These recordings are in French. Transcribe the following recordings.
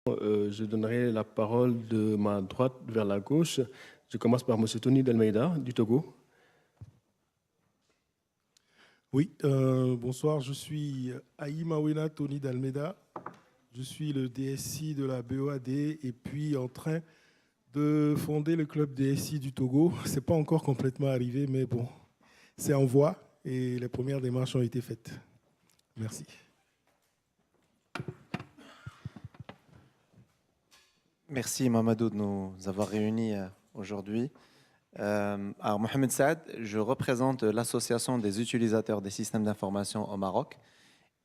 Je donnerai la parole de ma droite vers la gauche. Je commence par M. Tony Delmeida, du Togo. Oui, bonsoir, je suis Aïmawena Tony Dalmeda. Je suis le DSI de la BOAD et puis en train de fonder le club DSI du Togo. Ce n'est pas encore complètement arrivé, mais bon, c'est en voie et les premières démarches ont été faites. Merci. Merci Mamadou de nous avoir réunis aujourd'hui. Alors Mohamed Saad, je représente l'association des utilisateurs des systèmes d'information au Maroc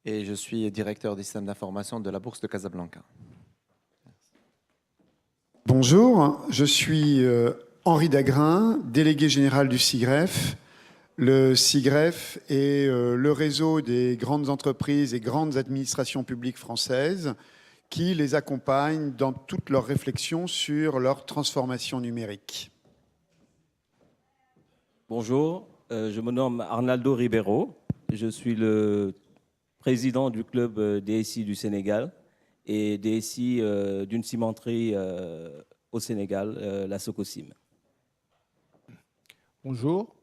et je suis directeur des systèmes d'information de la Bourse de Casablanca. Bonjour, je suis Henri Dagrin, délégué général du SIGREF. Le SIGREF est le réseau des grandes entreprises et grandes administrations publiques françaises qui les accompagne dans toutes leurs réflexions sur leur transformation numérique. Bonjour, je me nomme Arnaldo Ribeiro. Je suis le président du club DSI du Sénégal et DSI d'une cimenterie au Sénégal, la Socosim. Bonjour,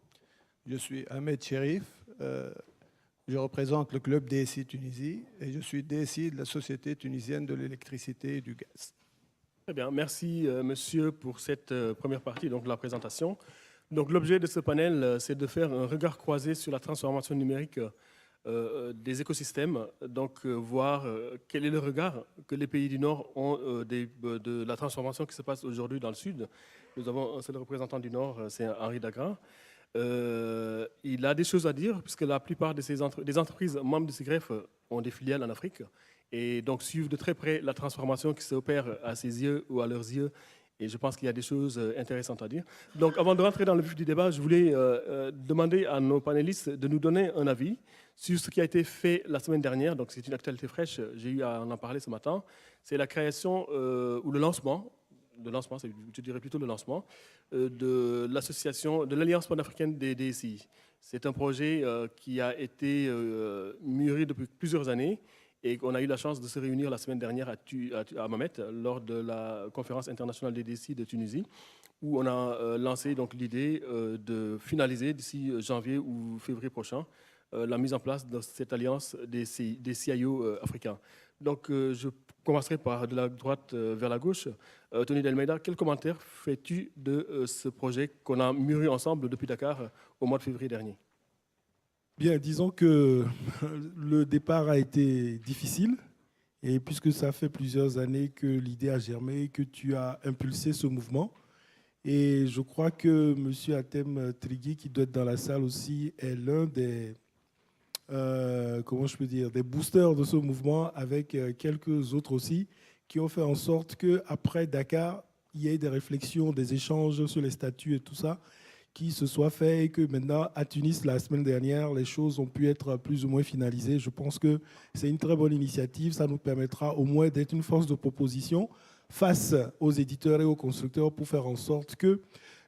je suis Ahmed Cherif. Je représente le club DSI Tunisie et je suis DSI de la Société tunisienne de l'électricité et du gaz. Très bien, merci monsieur pour cette première partie donc, de la présentation. Donc, l'objet de ce panel, c'est de faire un regard croisé sur la transformation numérique des écosystèmes, donc voir quel est le regard que les pays du Nord ont de la transformation qui se passe aujourd'hui dans le Sud. Nous avons un seul représentant du Nord, c'est Henri Dagrin. Il a des choses à dire, puisque la plupart des entreprises membres de SIGREF ont des filiales en Afrique, et donc suivent de très près la transformation qui s'opère à ses yeux ou à leurs yeux. Et je pense qu'il y a des choses intéressantes à dire. Donc, avant de rentrer dans le vif du débat, je voulais demander à nos panélistes de nous donner un avis sur ce qui a été fait la semaine dernière. Donc, c'est une actualité fraîche. J'ai eu à en parler ce matin. C'est la création ou le lancement, je dirais plutôt le lancement, de l'association, de l'Alliance panafricaine des DSI. C'est un projet qui a été mûri depuis plusieurs années. Et on a eu la chance de se réunir la semaine dernière à Mamet lors de la conférence internationale des DSI de Tunisie, où on a lancé donc l'idée de finaliser d'ici janvier ou février prochain la mise en place de cette alliance des CIO africains. Donc je commencerai par de la droite vers la gauche. Tony Delmeida, quel commentaire fais-tu de ce projet qu'on a mûri ensemble depuis Dakar au mois de février dernier ? Bien, disons que le départ a été difficile et puisque ça fait plusieurs années que l'idée a germé, que tu as impulsé ce mouvement. Et je crois que M. Atem Trigui, qui doit être dans la salle aussi, est l'un des, des boosters de ce mouvement avec quelques autres aussi qui ont fait en sorte qu'après Dakar, il y ait des réflexions, des échanges sur les statuts et tout ça qui se soit fait et que maintenant, à Tunis, la semaine dernière, les choses ont pu être plus ou moins finalisées. Je pense que c'est une très bonne initiative. Ça nous permettra au moins d'être une force de proposition face aux éditeurs et aux constructeurs pour faire en sorte que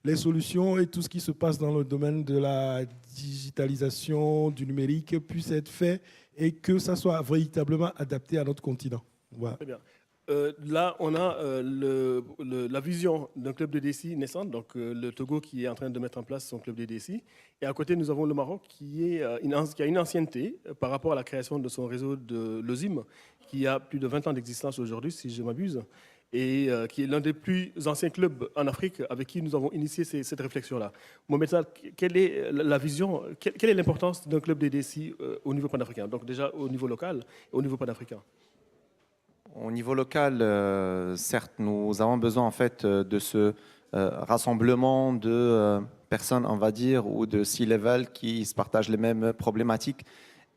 les solutions et tout ce qui se passe dans le domaine de la digitalisation, du numérique puissent être faits et que ça soit véritablement adapté à notre continent. Voilà. Très bien. Là, on a la vision d'un club de DSI naissante, donc le Togo qui est en train de mettre en place son club de DSI. Et à côté, nous avons le Maroc qui a une ancienneté par rapport à la création de son réseau de l'OSIM, qui a plus de 20 ans d'existence aujourd'hui, si je m'abuse, et qui est l'un des plus anciens clubs en Afrique avec qui nous avons initié cette réflexion-là. Mohamed Saad, quelle est la vision, quelle est l'importance d'un club de DSI au niveau panafricain, donc déjà au niveau local et au niveau panafricain? Au niveau local, certes, nous avons besoin en fait de ce rassemblement de personnes, on va dire, ou de C-level qui se partagent les mêmes problématiques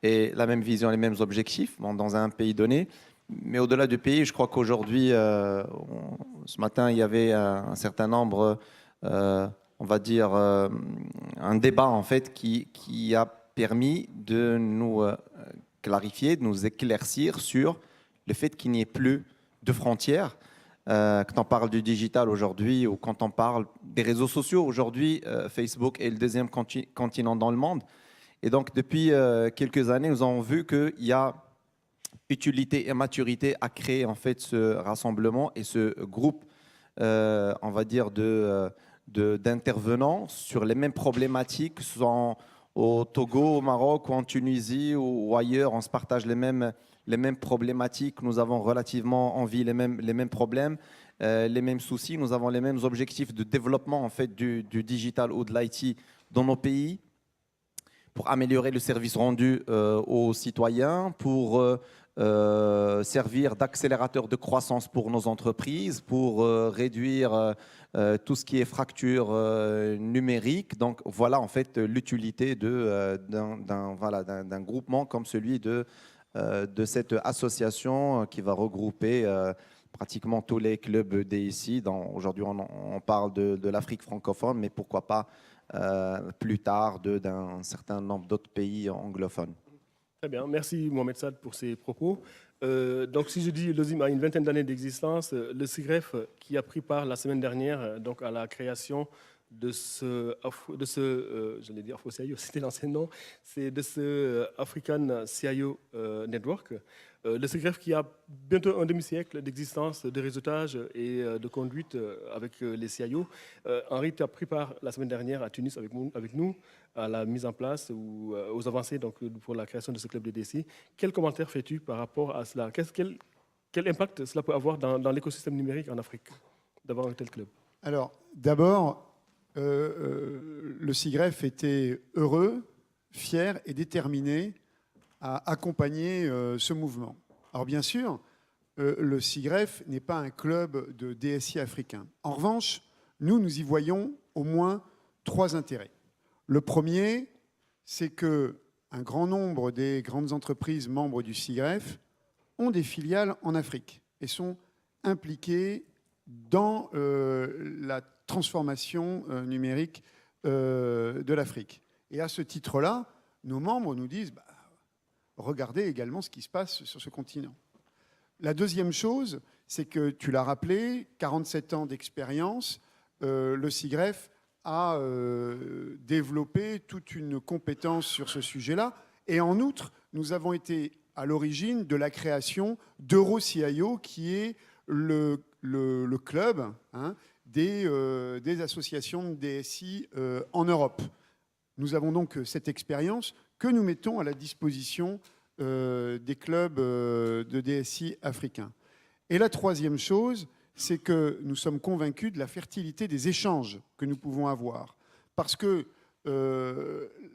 et la même vision, les mêmes objectifs dans un pays donné. Mais au-delà du pays, je crois qu'aujourd'hui, ce matin, il y avait un certain nombre, on va dire, un débat en fait qui a permis de nous clarifier, de nous éclaircir sur le fait qu'il n'y ait plus de frontières. Quand on parle du digital aujourd'hui ou quand on parle des réseaux sociaux aujourd'hui, Facebook est le deuxième continent dans le monde. Et donc, depuis quelques années, nous avons vu qu'il y a utilité et maturité à créer en fait ce rassemblement et ce groupe, on va dire, d'intervenants sur les mêmes problématiques, que ce soit au Togo, au Maroc ou en Tunisie ou ailleurs. On se partage les mêmes problématiques. Nous avons relativement envie les mêmes problèmes, les mêmes soucis. Nous avons les mêmes objectifs de développement en fait, du digital ou de l'IT dans nos pays, pour améliorer le service rendu aux citoyens, pour servir d'accélérateur de croissance pour nos entreprises, pour réduire tout ce qui est fracture numérique. Donc voilà en fait l'utilité d'un groupement comme celui de cette association qui va regrouper pratiquement tous les clubs DSI. Aujourd'hui on parle de l'Afrique francophone, mais pourquoi pas plus tard d'un certain nombre d'autres pays anglophones. Très bien, merci Mohamed Saad pour ces propos. Donc si je dis l'OSIM a une vingtaine d'années d'existence, le SIGREF qui a pris part la semaine dernière donc à la création de j'allais dire Afro-CIO, c'était l'ancien nom, c'est de ce African CIO Network. Le SIGREF qui a bientôt un demi-siècle d'existence, de réseautage et de conduite avec les CIO. Henri, tu as pris part la semaine dernière à Tunis avec nous à la mise en place ou aux avancées donc, pour la création de ce club de DSI. Quel commentaire fais-tu par rapport à cela? Quel impact cela peut avoir dans l'écosystème numérique en Afrique d'avoir un tel club? Alors, d'abord, le SIGREF était heureux, fier et déterminé à accompagner ce mouvement. Alors bien sûr, le SIGREF n'est pas un club de DSI africain. En revanche, nous y voyons au moins 3 intérêts. Le premier, c'est qu'un grand nombre des grandes entreprises membres du SIGREF ont des filiales en Afrique et sont impliquées dans la transformation numérique de l'Afrique. Et à ce titre-là, nos membres nous disent regardez également ce qui se passe sur ce continent. La deuxième chose, c'est que, tu l'as rappelé, 47 ans d'expérience, le SIGREF a développé toute une compétence sur ce sujet-là. Et en outre, nous avons été à l'origine de la création d'EuroCIO, qui est le club des associations de DSI en Europe. Nous avons donc cette expérience que nous mettons à la disposition des clubs de DSI africains. Et la troisième chose, c'est que nous sommes convaincus de la fertilité des échanges que nous pouvons avoir. Parce que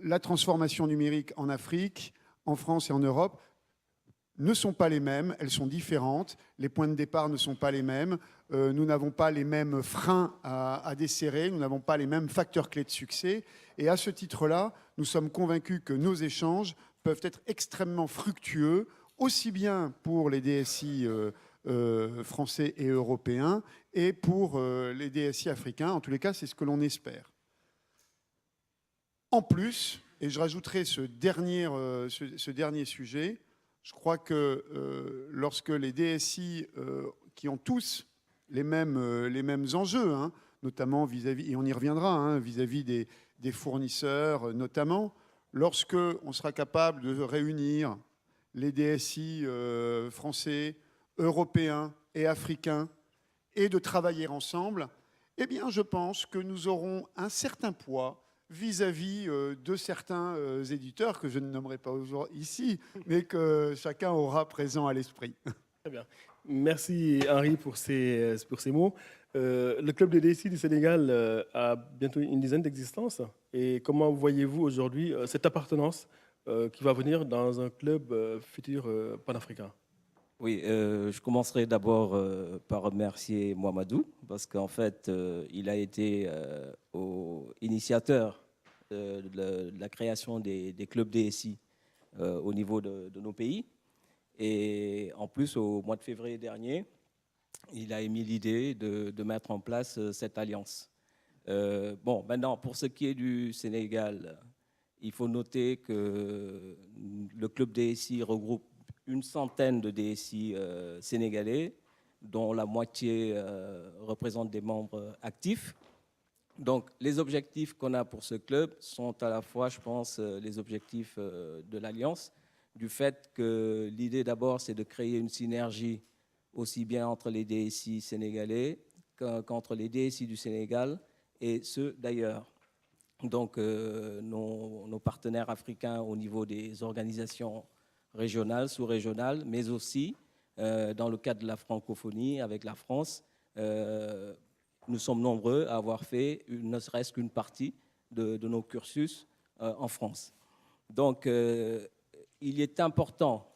la transformation numérique en Afrique, en France et en Europe ne sont pas les mêmes, elles sont différentes, les points de départ ne sont pas les mêmes, nous n'avons pas les mêmes freins à desserrer, nous n'avons pas les mêmes facteurs clés de succès. Et à ce titre-là, nous sommes convaincus que nos échanges peuvent être extrêmement fructueux, aussi bien pour les DSI français et européens et pour les DSI africains. En tous les cas, c'est ce que l'on espère. En plus, et je rajouterai ce dernier sujet, je crois que lorsque les DSI qui ont tous les mêmes enjeux, notamment vis-à-vis, et on y reviendra, vis-à-vis des fournisseurs notamment, lorsque on sera capable de réunir les DSI français, européens et africains et de travailler ensemble, eh bien, je pense que nous aurons un certain poids vis-à-vis de certains éditeurs que je ne nommerai pas ici, mais que chacun aura présent à l'esprit. Très bien. Merci Henri pour ces mots. Le club de DSI du Sénégal a bientôt une dizaine d'existences. Et comment voyez-vous aujourd'hui cette appartenance qui va venir dans un club futur panafricain? Oui, je commencerai d'abord par remercier Mohamedou parce qu'en fait, il a été initiateur de la création des clubs DSI au niveau de nos pays. Et en plus, au mois de février dernier, il a émis l'idée de mettre en place cette alliance. Bon, maintenant, pour ce qui est du Sénégal, il faut noter que le club DSI regroupe une centaine de DSI sénégalais, dont la moitié représente des membres actifs. Donc, les objectifs qu'on a pour ce club sont à la fois, je pense, les objectifs de l'Alliance, du fait que l'idée d'abord, c'est de créer une synergie aussi bien entre les DSI sénégalais qu'entre les DSI du Sénégal et ceux d'ailleurs. Donc, nos partenaires africains au niveau des organisations régionales, sous-régionales, mais aussi dans le cadre de la francophonie avec la France, nous sommes nombreux à avoir fait ne serait-ce qu'une partie de nos cursus en France. Donc, il est important,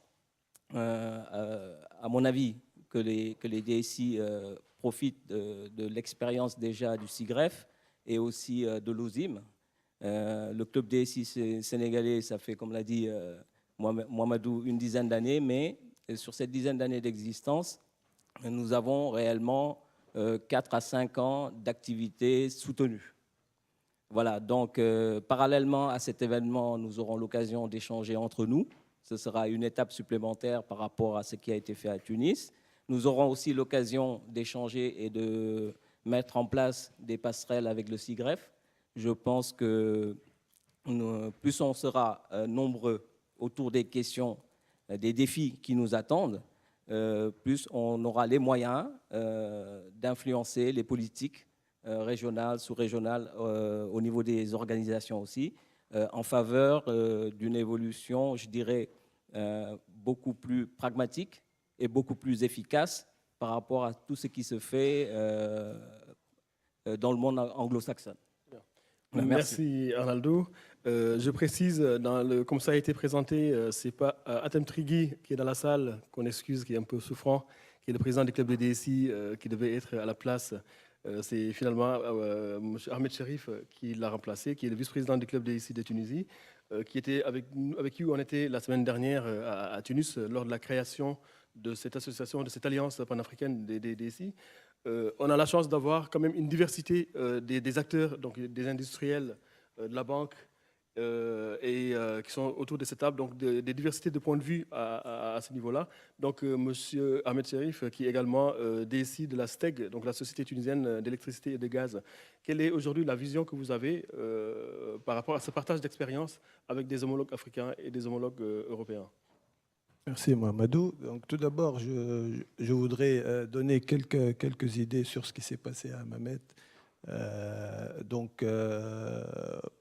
à mon avis, que les DSI profitent de l'expérience déjà du SIGREF et aussi de l'OSIM. Le club DSI sénégalais, ça fait, comme l'a dit Mohamedou, une dizaine d'années, mais sur cette dizaine d'années d'existence, nous avons réellement 4 à 5 ans d'activité soutenue. Voilà, donc parallèlement à cet événement, nous aurons l'occasion d'échanger entre nous. Ce sera une étape supplémentaire par rapport à ce qui a été fait à Tunis. Nous aurons aussi l'occasion d'échanger et de mettre en place des passerelles avec le SIGREF. Je pense que plus on sera nombreux autour des questions, des défis qui nous attendent, plus on aura les moyens d'influencer les politiques régionales, sous-régionales, au niveau des organisations aussi, en faveur d'une évolution, je dirais, beaucoup plus pragmatique et beaucoup plus efficace par rapport à tout ce qui se fait dans le monde anglo-saxon. Merci Arnaldo. Je précise, comme ça a été présenté, ce n'est pas Atem Trigui qui est dans la salle, qu'on excuse, qui est un peu souffrant, qui est le président du club des DSI, qui devait être à la place. C'est finalement M. Ahmed Cherif qui l'a remplacé, qui est le vice-président du club des DSI de Tunisie, qui était avec qui on était la semaine dernière à Tunis lors de la création de cette association, de cette alliance panafricaine des DSI. On a la chance d'avoir quand même une diversité des acteurs, donc des industriels, de la banque, qui sont autour de cette table, donc des diversités de points de vue à ce niveau-là. Donc, Monsieur Ahmed Cherif, qui est également DSI de la STEG, donc la Société tunisienne d'électricité et de gaz. Quelle est aujourd'hui la vision que vous avez par rapport à ce partage d'expérience avec des homologues africains et des homologues européens? Merci Mohamedou. Donc, tout d'abord, je voudrais donner quelques idées sur ce qui s'est passé à Hammamet.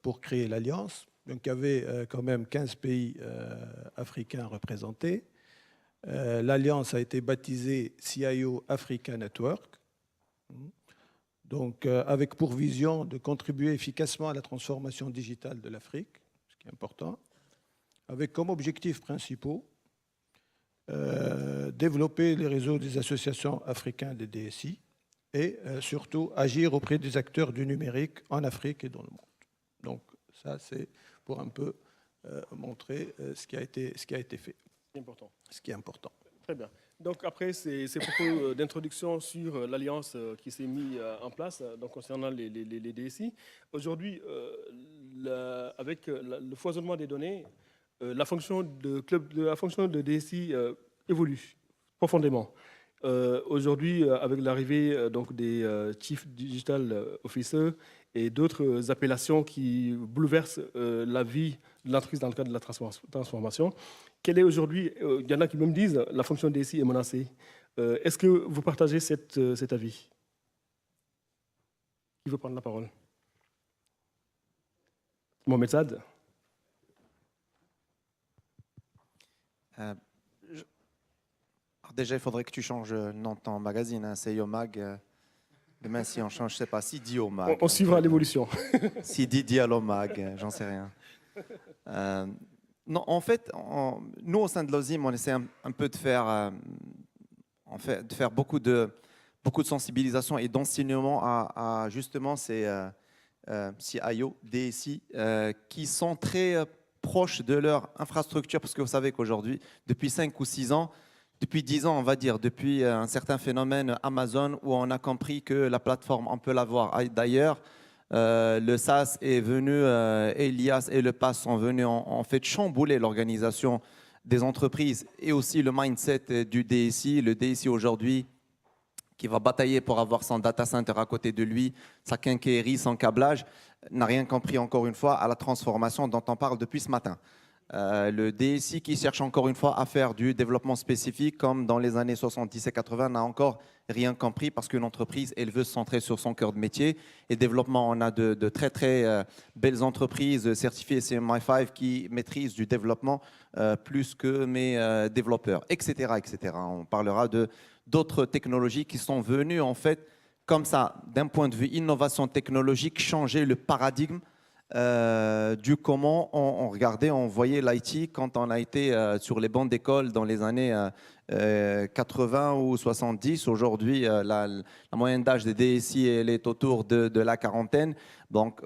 Pour créer l'Alliance. Donc, il y avait quand même 15 pays africains représentés. L'Alliance a été baptisée CIO Africa Network. Donc, avec pour vision de contribuer efficacement à la transformation digitale de l'Afrique, ce qui est important, avec comme objectifs principaux développer les réseaux des associations africaines des DSI et surtout agir auprès des acteurs du numérique en Afrique et dans le monde. Donc ça, c'est pour un peu montrer ce qui a été fait. Important. Ce qui est important. Très bien. Donc après ces propos d'introduction sur l'alliance qui s'est mise en place donc concernant les DSI, aujourd'hui, avec le foisonnement des données, la fonction de DSI évolue profondément. Aujourd'hui, avec l'arrivée donc des Chief Digital Officer et d'autres appellations qui bouleversent la vie de l'entreprise dans le cadre de la transformation, quelle est aujourd'hui, il y en a qui me disent, la fonction DSI est menacée. Est-ce que vous partagez cet avis? Qui veut prendre la parole? Mohamed Saad. Déjà, il faudrait que tu changes le nom de ton magazine, hein, c'est Yomag. Demain, si on change, je ne sais pas, Sidi Omag. On suivra l'évolution. Sidi Dialomag, j'en sais rien. Non, en fait, nous, au sein de l'OSIM, on essaie un peu de faire, beaucoup de sensibilisation et d'enseignement à justement ces CIO, DSI, qui sont très proches de leur infrastructure, parce que vous savez qu'aujourd'hui, depuis 5 ou 6 ans, depuis 10 ans, on va dire, depuis un certain phénomène Amazon, où on a compris que la plateforme, on peut l'avoir d'ailleurs. Le SaaS est venu, Elias et le PaaS sont venus en fait chambouler l'organisation des entreprises et aussi le mindset du DSI. Le DSI aujourd'hui qui va batailler pour avoir son data center à côté de lui, sa quincaillerie, son câblage, n'a rien compris encore une fois à la transformation dont on parle depuis ce matin. Le DSI qui cherche encore une fois à faire du développement spécifique, comme dans les années 70 et 80, n'a encore rien compris parce qu'une entreprise, elle veut se centrer sur son cœur de métier. Et développement, on a de très, très belles entreprises certifiées CMI5 qui maîtrisent du développement plus que mes développeurs, etc., etc. On parlera d'autres technologies qui sont venues, en fait, comme ça, d'un point de vue innovation technologique, changer le paradigme du comment on regardait, on voyait l'IT quand on a été sur les bancs d'école dans les années 80 ou 70. Aujourd'hui, la moyenne d'âge des DSI elle est autour de la quarantaine. Donc,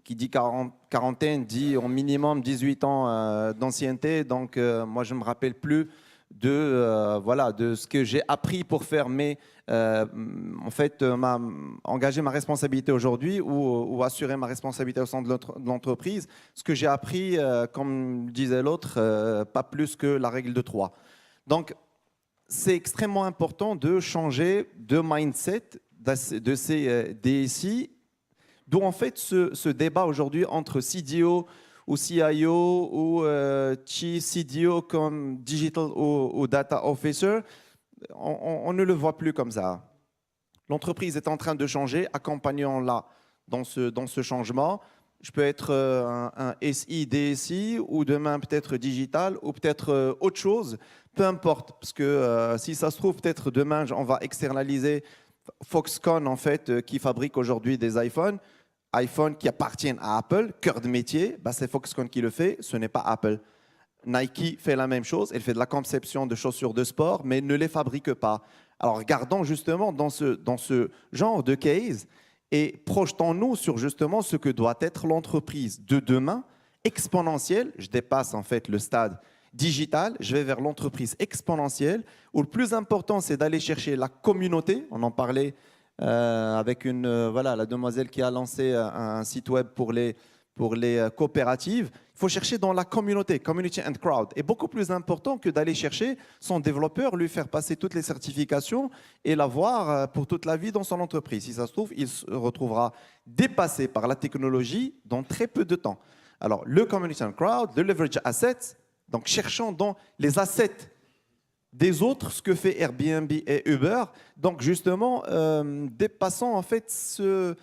qui dit quarantaine dit au minimum 18 ans d'ancienneté. Donc, moi, je ne me rappelle plus de ce que j'ai appris pour faire engager ma responsabilité aujourd'hui ou assurer ma responsabilité au sein de l'entreprise. Ce que j'ai appris, comme disait l'autre, pas plus que la règle de 3. Donc, c'est extrêmement important de changer de mindset de ces DSI, d'où en fait ce débat aujourd'hui entre CDO ou CIO ou Chief CDO comme Digital ou Data Officer, on ne le voit plus comme ça. L'entreprise est en train de changer, accompagnons-la dans ce changement. Je peux être un SI, DSI ou demain peut-être digital ou peut-être autre chose, peu importe. Parce que si ça se trouve, peut-être demain, on va externaliser Foxconn en fait, qui fabrique aujourd'hui des iPhones qui appartiennent à Apple, cœur de métier, c'est Foxconn qui le fait, ce n'est pas Apple. Nike fait la même chose, elle fait de la conception de chaussures de sport, mais ne les fabrique pas. Alors regardons justement dans ce genre de case et projetons-nous sur justement ce que doit être l'entreprise de demain, exponentielle. Je dépasse en fait le stade digital, je vais vers l'entreprise exponentielle, où le plus important c'est d'aller chercher la communauté, on en parlait avec la demoiselle qui a lancé un site web pour les coopératives. Il faut chercher dans la communauté, community and crowd. Et beaucoup plus important que d'aller chercher son développeur, lui faire passer toutes les certifications et l'avoir pour toute la vie dans son entreprise. Si ça se trouve, il se retrouvera dépassé par la technologie dans très peu de temps. Alors, le community and crowd, le leverage assets, donc cherchons dans les assets des autres, ce que fait Airbnb et Uber. Donc justement, dépassons en fait ce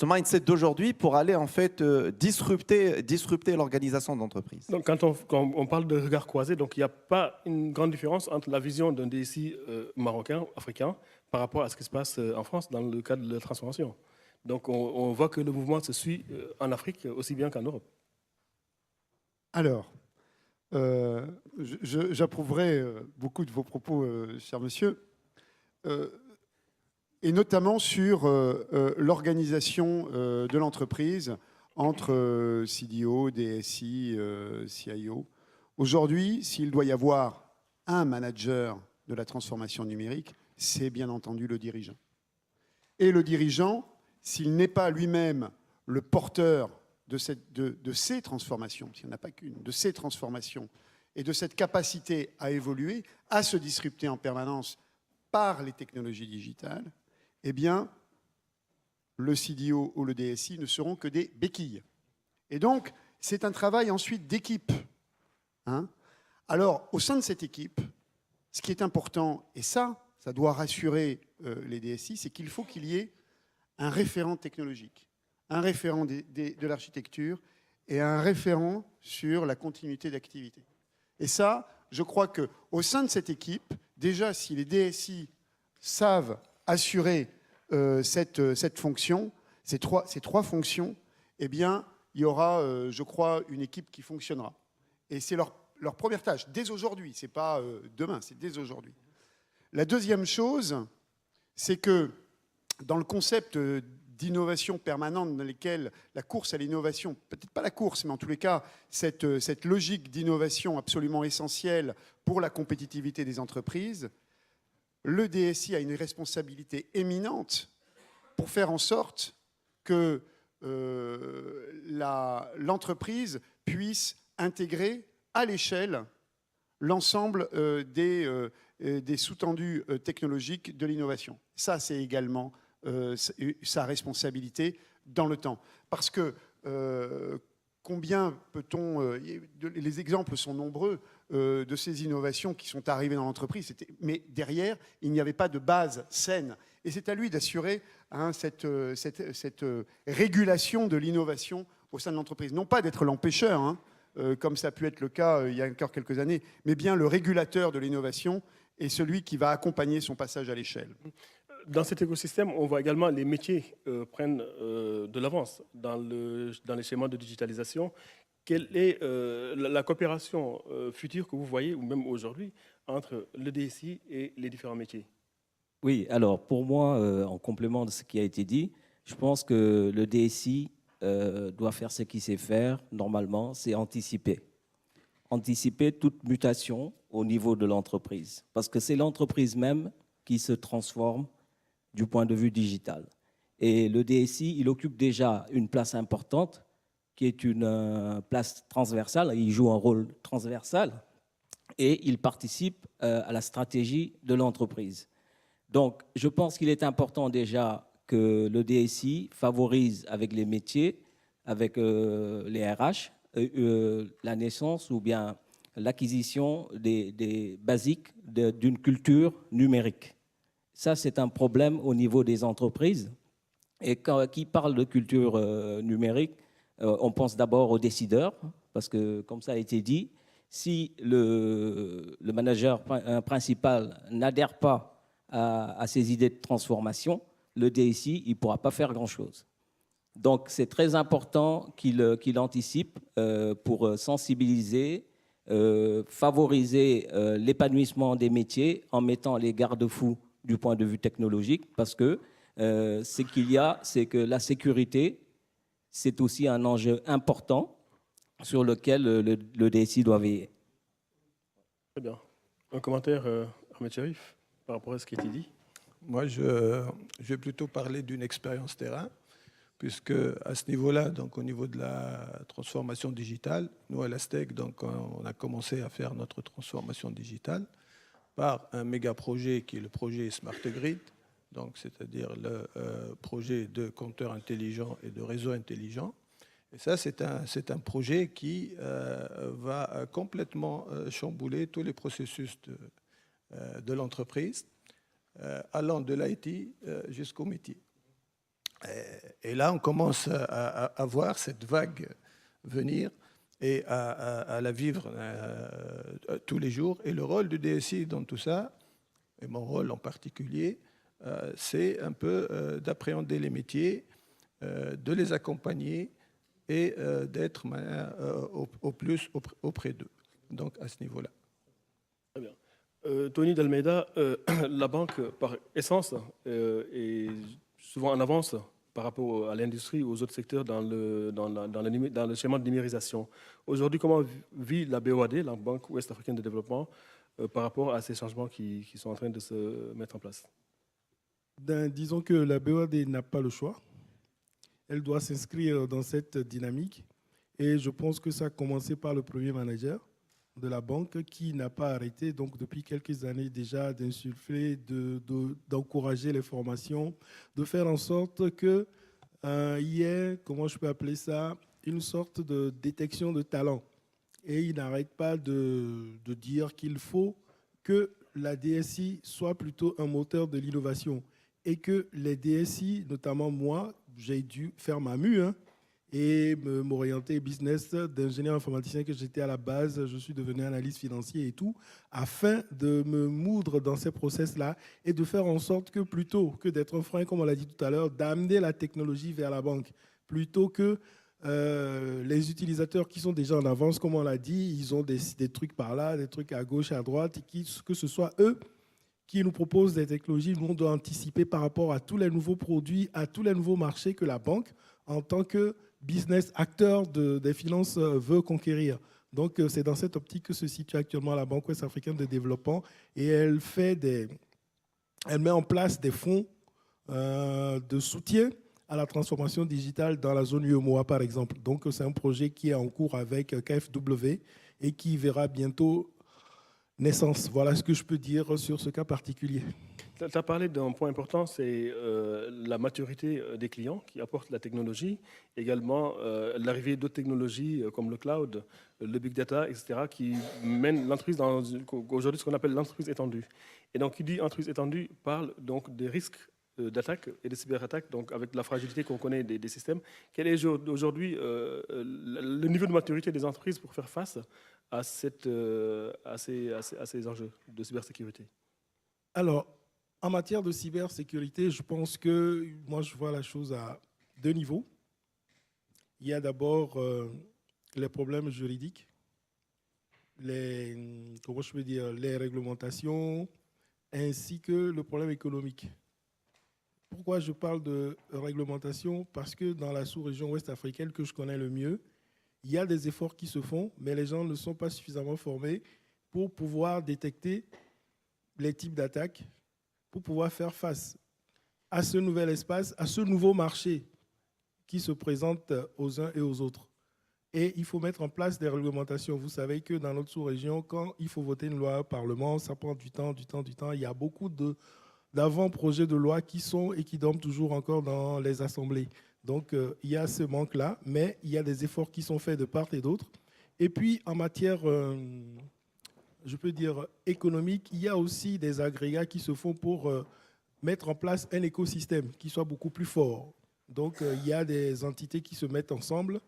mindset d'aujourd'hui pour aller en fait disrupter l'organisation d'entreprise. Donc quand on parle de regard croisé, donc il n'y a pas une grande différence entre la vision d'un DSI marocain, africain, par rapport à ce qui se passe en France dans le cadre de la transformation. Donc on voit que le mouvement se suit en Afrique aussi bien qu'en Europe. Alors, j'approuverai beaucoup de vos propos, cher monsieur, et notamment sur l'organisation de l'entreprise entre CDO, DSI, CIO. Aujourd'hui, s'il doit y avoir un manager de la transformation numérique, c'est bien entendu le dirigeant. Et le dirigeant, s'il n'est pas lui-même le porteur de ces transformations, s'il n'y en a pas qu'une, de ces transformations, et de cette capacité à évoluer, à se disrupter en permanence par les technologies digitales, eh bien, le CDO ou le DSI ne seront que des béquilles. Et donc, c'est un travail ensuite d'équipe. Alors, au sein de cette équipe, ce qui est important, et ça doit rassurer les DSI, c'est qu'il faut qu'il y ait un référent technologique, un référent de l'architecture et un référent sur la continuité d'activité. Et ça, je crois qu'au sein de cette équipe, déjà, si les DSI savent assurer cette fonction, ces trois fonctions, eh bien, il y aura, je crois, une équipe qui fonctionnera. Et c'est leur première tâche, dès aujourd'hui. Ce n'est pas demain, c'est dès aujourd'hui. La deuxième chose, c'est que dans le concept d'innovation permanente dans lesquelles la course à l'innovation, peut-être pas la course, mais en tous les cas, cette logique d'innovation absolument essentielle pour la compétitivité des entreprises, le DSI a une responsabilité éminente pour faire en sorte que l'entreprise puisse intégrer à l'échelle l'ensemble des sous-tendus technologiques de l'innovation. Ça, c'est également sa responsabilité dans le temps. Parce que combien peut-on... les exemples sont nombreux de ces innovations qui sont arrivées dans l'entreprise, mais derrière, il n'y avait pas de base saine. Et c'est à lui d'assurer cette régulation de l'innovation au sein de l'entreprise. Non pas d'être l'empêcheur, comme ça a pu être le cas il y a encore quelques années, mais bien le régulateur de l'innovation et celui qui va accompagner son passage à l'échelle. Dans cet écosystème, on voit également les métiers prennent de l'avance dans les schémas de digitalisation. Quelle est la coopération future que vous voyez, ou même aujourd'hui, entre le DSI et les différents métiers? Oui, alors pour moi, en complément de ce qui a été dit, je pense que le DSI doit faire ce qu'il sait faire normalement, c'est anticiper. Anticiper toute mutation au niveau de l'entreprise. Parce que c'est l'entreprise même qui se transforme du point de vue digital. Et le DSI, il occupe déjà une place importante, qui est une place transversale. Il joue un rôle transversal et il participe à la stratégie de l'entreprise. Donc, je pense qu'il est important déjà que le DSI favorise avec les métiers, avec les RH, la naissance ou bien l'acquisition des basiques d'une culture numérique. Ça, c'est un problème au niveau des entreprises. Et qui parle de culture numérique, on pense d'abord aux décideurs, parce que, comme ça a été dit, si le manager principal n'adhère pas à ces idées de transformation, le DSI, il ne pourra pas faire grand-chose. Donc, c'est très important qu'il anticipe pour sensibiliser, favoriser l'épanouissement des métiers en mettant les garde-fous du point de vue technologique, parce que ce qu'il y a, c'est que la sécurité, c'est aussi un enjeu important sur lequel le DSI doit veiller. Très bien. Un commentaire, Ahmed Cherif, par rapport à ce qui a été dit? Moi, je vais plutôt parler d'une expérience terrain, puisque à ce niveau-là, donc au niveau de la transformation digitale, nous à l'ASTEC, donc on a commencé à faire notre transformation digitale par un méga projet qui est le projet Smart Grid, donc c'est-à-dire le projet de compteurs intelligents et de réseaux intelligents. Et ça, c'est un projet qui va complètement chambouler tous les processus de l'entreprise, allant de l'IT jusqu'au métier. Et là, on commence à voir cette vague venir et à la vivre tous les jours. Et le rôle du DSI dans tout ça, et mon rôle en particulier, c'est un peu d'appréhender les métiers, de les accompagner et d'être au plus auprès d'eux. Donc à ce niveau-là. Très bien. Tony Dalmeida, la banque, par essence, est souvent en avance par rapport à l'industrie, aux autres secteurs dans le schéma de numérisation. Aujourd'hui, comment vit la BOAD, la Banque Ouest-Africaine de Développement, par rapport à ces changements qui sont en train de se mettre en place? Disons que la BOAD n'a pas le choix. Elle doit s'inscrire dans cette dynamique. Et je pense que ça a commencé par le premier manager de la banque qui n'a pas arrêté, donc depuis quelques années déjà, d'insuffler, d'encourager les formations, de faire en sorte qu'il y ait, comment je peux appeler ça, une sorte de détection de talent. Et il n'arrête pas de dire qu'il faut que la DSI soit plutôt un moteur de l'innovation et que les DSI, notamment moi, j'ai dû faire ma mue, et m'orienter business d'ingénieur informaticien que j'étais à la base. Je suis devenu analyste financier et tout, afin de me moudre dans ces process-là et de faire en sorte que plutôt que d'être un frein, comme on l'a dit tout à l'heure, d'amener la technologie vers la banque, plutôt que les utilisateurs qui sont déjà en avance, comme on l'a dit, ils ont des trucs par là, des trucs à gauche, à droite, que ce soit eux qui nous proposent des technologies. Nous, on doit anticiper par rapport à tous les nouveaux produits, à tous les nouveaux marchés que la banque, en tant que business acteur des finances, veut conquérir. Donc, c'est dans cette optique que se situe actuellement la Banque Ouest-Africaine de Développement, et elle met en place des fonds de soutien à la transformation digitale dans la zone UEMOA, par exemple. Donc, c'est un projet qui est en cours avec KfW et qui verra bientôt naissance. Voilà ce que je peux dire sur ce cas particulier. Tu as parlé d'un point important, c'est la maturité des clients qui apportent la technologie, également l'arrivée d'autres technologies comme le cloud, le big data, etc., qui mènent l'entreprise dans aujourd'hui ce qu'on appelle l'entreprise étendue. Et donc, qui dit entreprise étendue parle donc des risques d'attaque et de cyberattaque, donc avec la fragilité qu'on connaît des systèmes. Quel est aujourd'hui le niveau de maturité des entreprises pour faire face à ces enjeux de cybersécurité? Alors, en matière de cybersécurité, je pense que moi, je vois la chose à deux niveaux. Il y a d'abord les problèmes juridiques, comment je peux dire, les réglementations, ainsi que le problème économique. Pourquoi je parle de réglementation? Parce que dans la sous-région ouest africaine que je connais le mieux, il y a des efforts qui se font, mais les gens ne sont pas suffisamment formés pour pouvoir détecter les types d'attaques, pour pouvoir faire face à ce nouvel espace, à ce nouveau marché qui se présente aux uns et aux autres. Et il faut mettre en place des réglementations. Vous savez que dans notre sous-région, quand il faut voter une loi au Parlement, ça prend du temps. Il y a beaucoup d'avant-projets de loi qui sont et qui dorment toujours encore dans les assemblées. Donc, il y a ce manque-là, mais il y a des efforts qui sont faits de part et d'autre. Et puis, en matière, je peux dire, économique, il y a aussi des agrégats qui se font pour mettre en place un écosystème qui soit beaucoup plus fort. Donc, il y a des entités qui se mettent ensemble.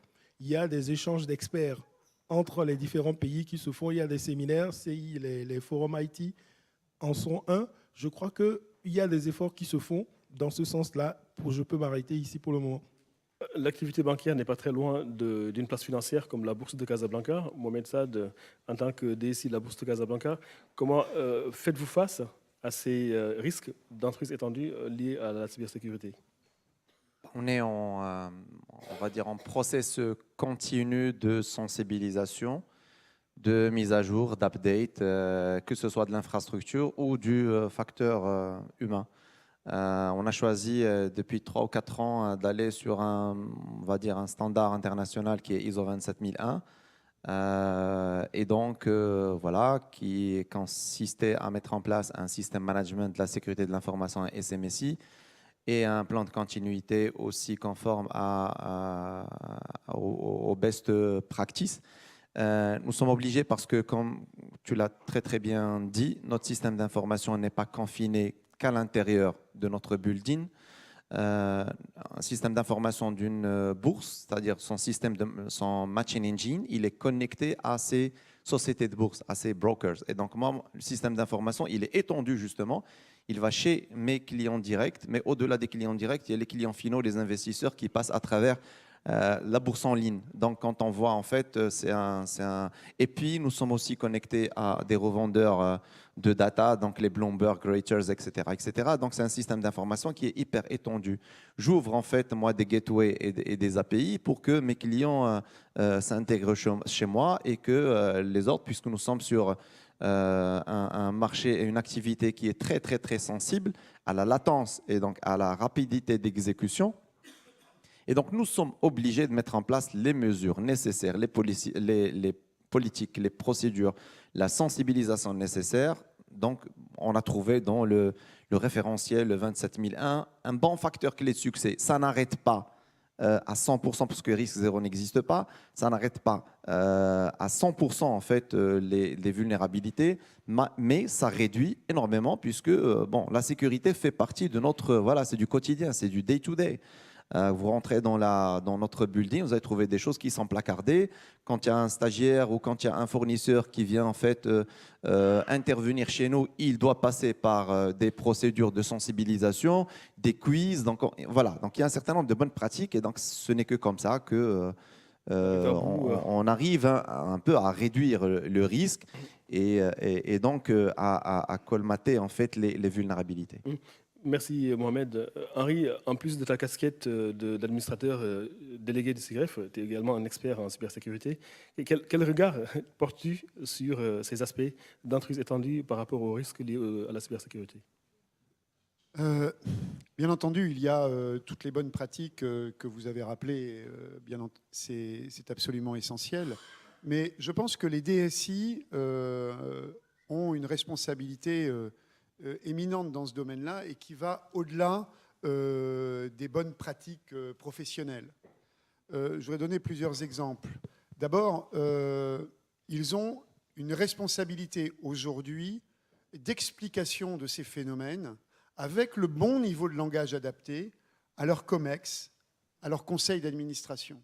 Il y a des échanges d'experts entre les différents pays qui se font. Il y a des séminaires, les forums IT en sont un. Je crois qu'il y a des efforts qui se font dans ce sens-là. Je peux m'arrêter ici pour le moment. L'activité bancaire n'est pas très loin d'une place financière comme la Bourse de Casablanca. Mohamed Saad, en tant que DSI de la Bourse de Casablanca, comment faites-vous face à ces risques d'entreprise étendue liés à la cybersécurité? On est on va dire en process continu de sensibilisation, de mise à jour, d'update, que ce soit de l'infrastructure ou du facteur humain. On a choisi depuis 3 ou 4 ans d'aller sur on va dire un standard international qui est ISO 27001. Et donc, voilà, qui consistait à mettre en place un système management de la sécurité de l'information SMSI et un plan de continuité aussi conforme aux best practices. Nous sommes obligés parce que, comme tu l'as très très bien dit, notre système d'information n'est pas confiné qu'à l'intérieur de notre building. Un système d'information d'une bourse, c'est-à-dire son matching engine, il est connecté à ces sociétés de bourse, à ces brokers. Et donc, moi, le système d'information, il est étendu justement. Il va chez mes clients directs, mais au-delà des clients directs, il y a les clients finaux, les investisseurs qui passent à travers la bourse en ligne. Donc, quand on voit, en fait, Et puis, nous sommes aussi connectés à des revendeurs de data, donc les Bloomberg, Reuters, etc., etc. Donc, c'est un système d'information qui est hyper étendu. J'ouvre, en fait, moi, des gateways et des API pour que mes clients s'intègrent chez moi et que les autres, puisque nous sommes sur un marché et une activité qui est très, très, très sensible à la latence et donc à la rapidité d'exécution. Et donc, nous sommes obligés de mettre en place les mesures nécessaires, les politiques, les procédures, la sensibilisation nécessaire. Donc, on a trouvé dans le référentiel, le 27001, un bon facteur clé de succès. Ça n'arrête pas à 100%, parce que risque zéro n'existe pas. Ça n'arrête pas à 100% en fait les vulnérabilités, mais ça réduit énormément puisque bon, la sécurité fait partie de notre, voilà, c'est du quotidien, c'est du day-to-day. Vous rentrez dans notre building, vous allez trouver des choses qui sont placardées. Quand il y a un stagiaire ou quand il y a un fournisseur qui vient en fait intervenir chez nous, il doit passer par des procédures de sensibilisation, des quiz. Donc voilà, donc il y a un certain nombre de bonnes pratiques et donc ce n'est que comme ça que on arrive un peu à réduire le risque et donc à colmater en fait les vulnérabilités. Merci Mohamed. Henri, en plus de ta casquette d'administrateur délégué du SIGREF, tu es également un expert en cybersécurité. Et quel regard portes-tu sur ces aspects d'entreprise étendue par rapport aux risques liés à la cybersécurité? Bien entendu, il y a toutes les bonnes pratiques que vous avez rappelées. C'est absolument essentiel. Mais je pense que les DSI ont une responsabilité éminente dans ce domaine-là et qui va au-delà des bonnes pratiques professionnelles. Je voudrais donner plusieurs exemples. D'abord, ils ont une responsabilité aujourd'hui d'explication de ces phénomènes avec le bon niveau de langage adapté à leur COMEX, à leur conseil d'administration.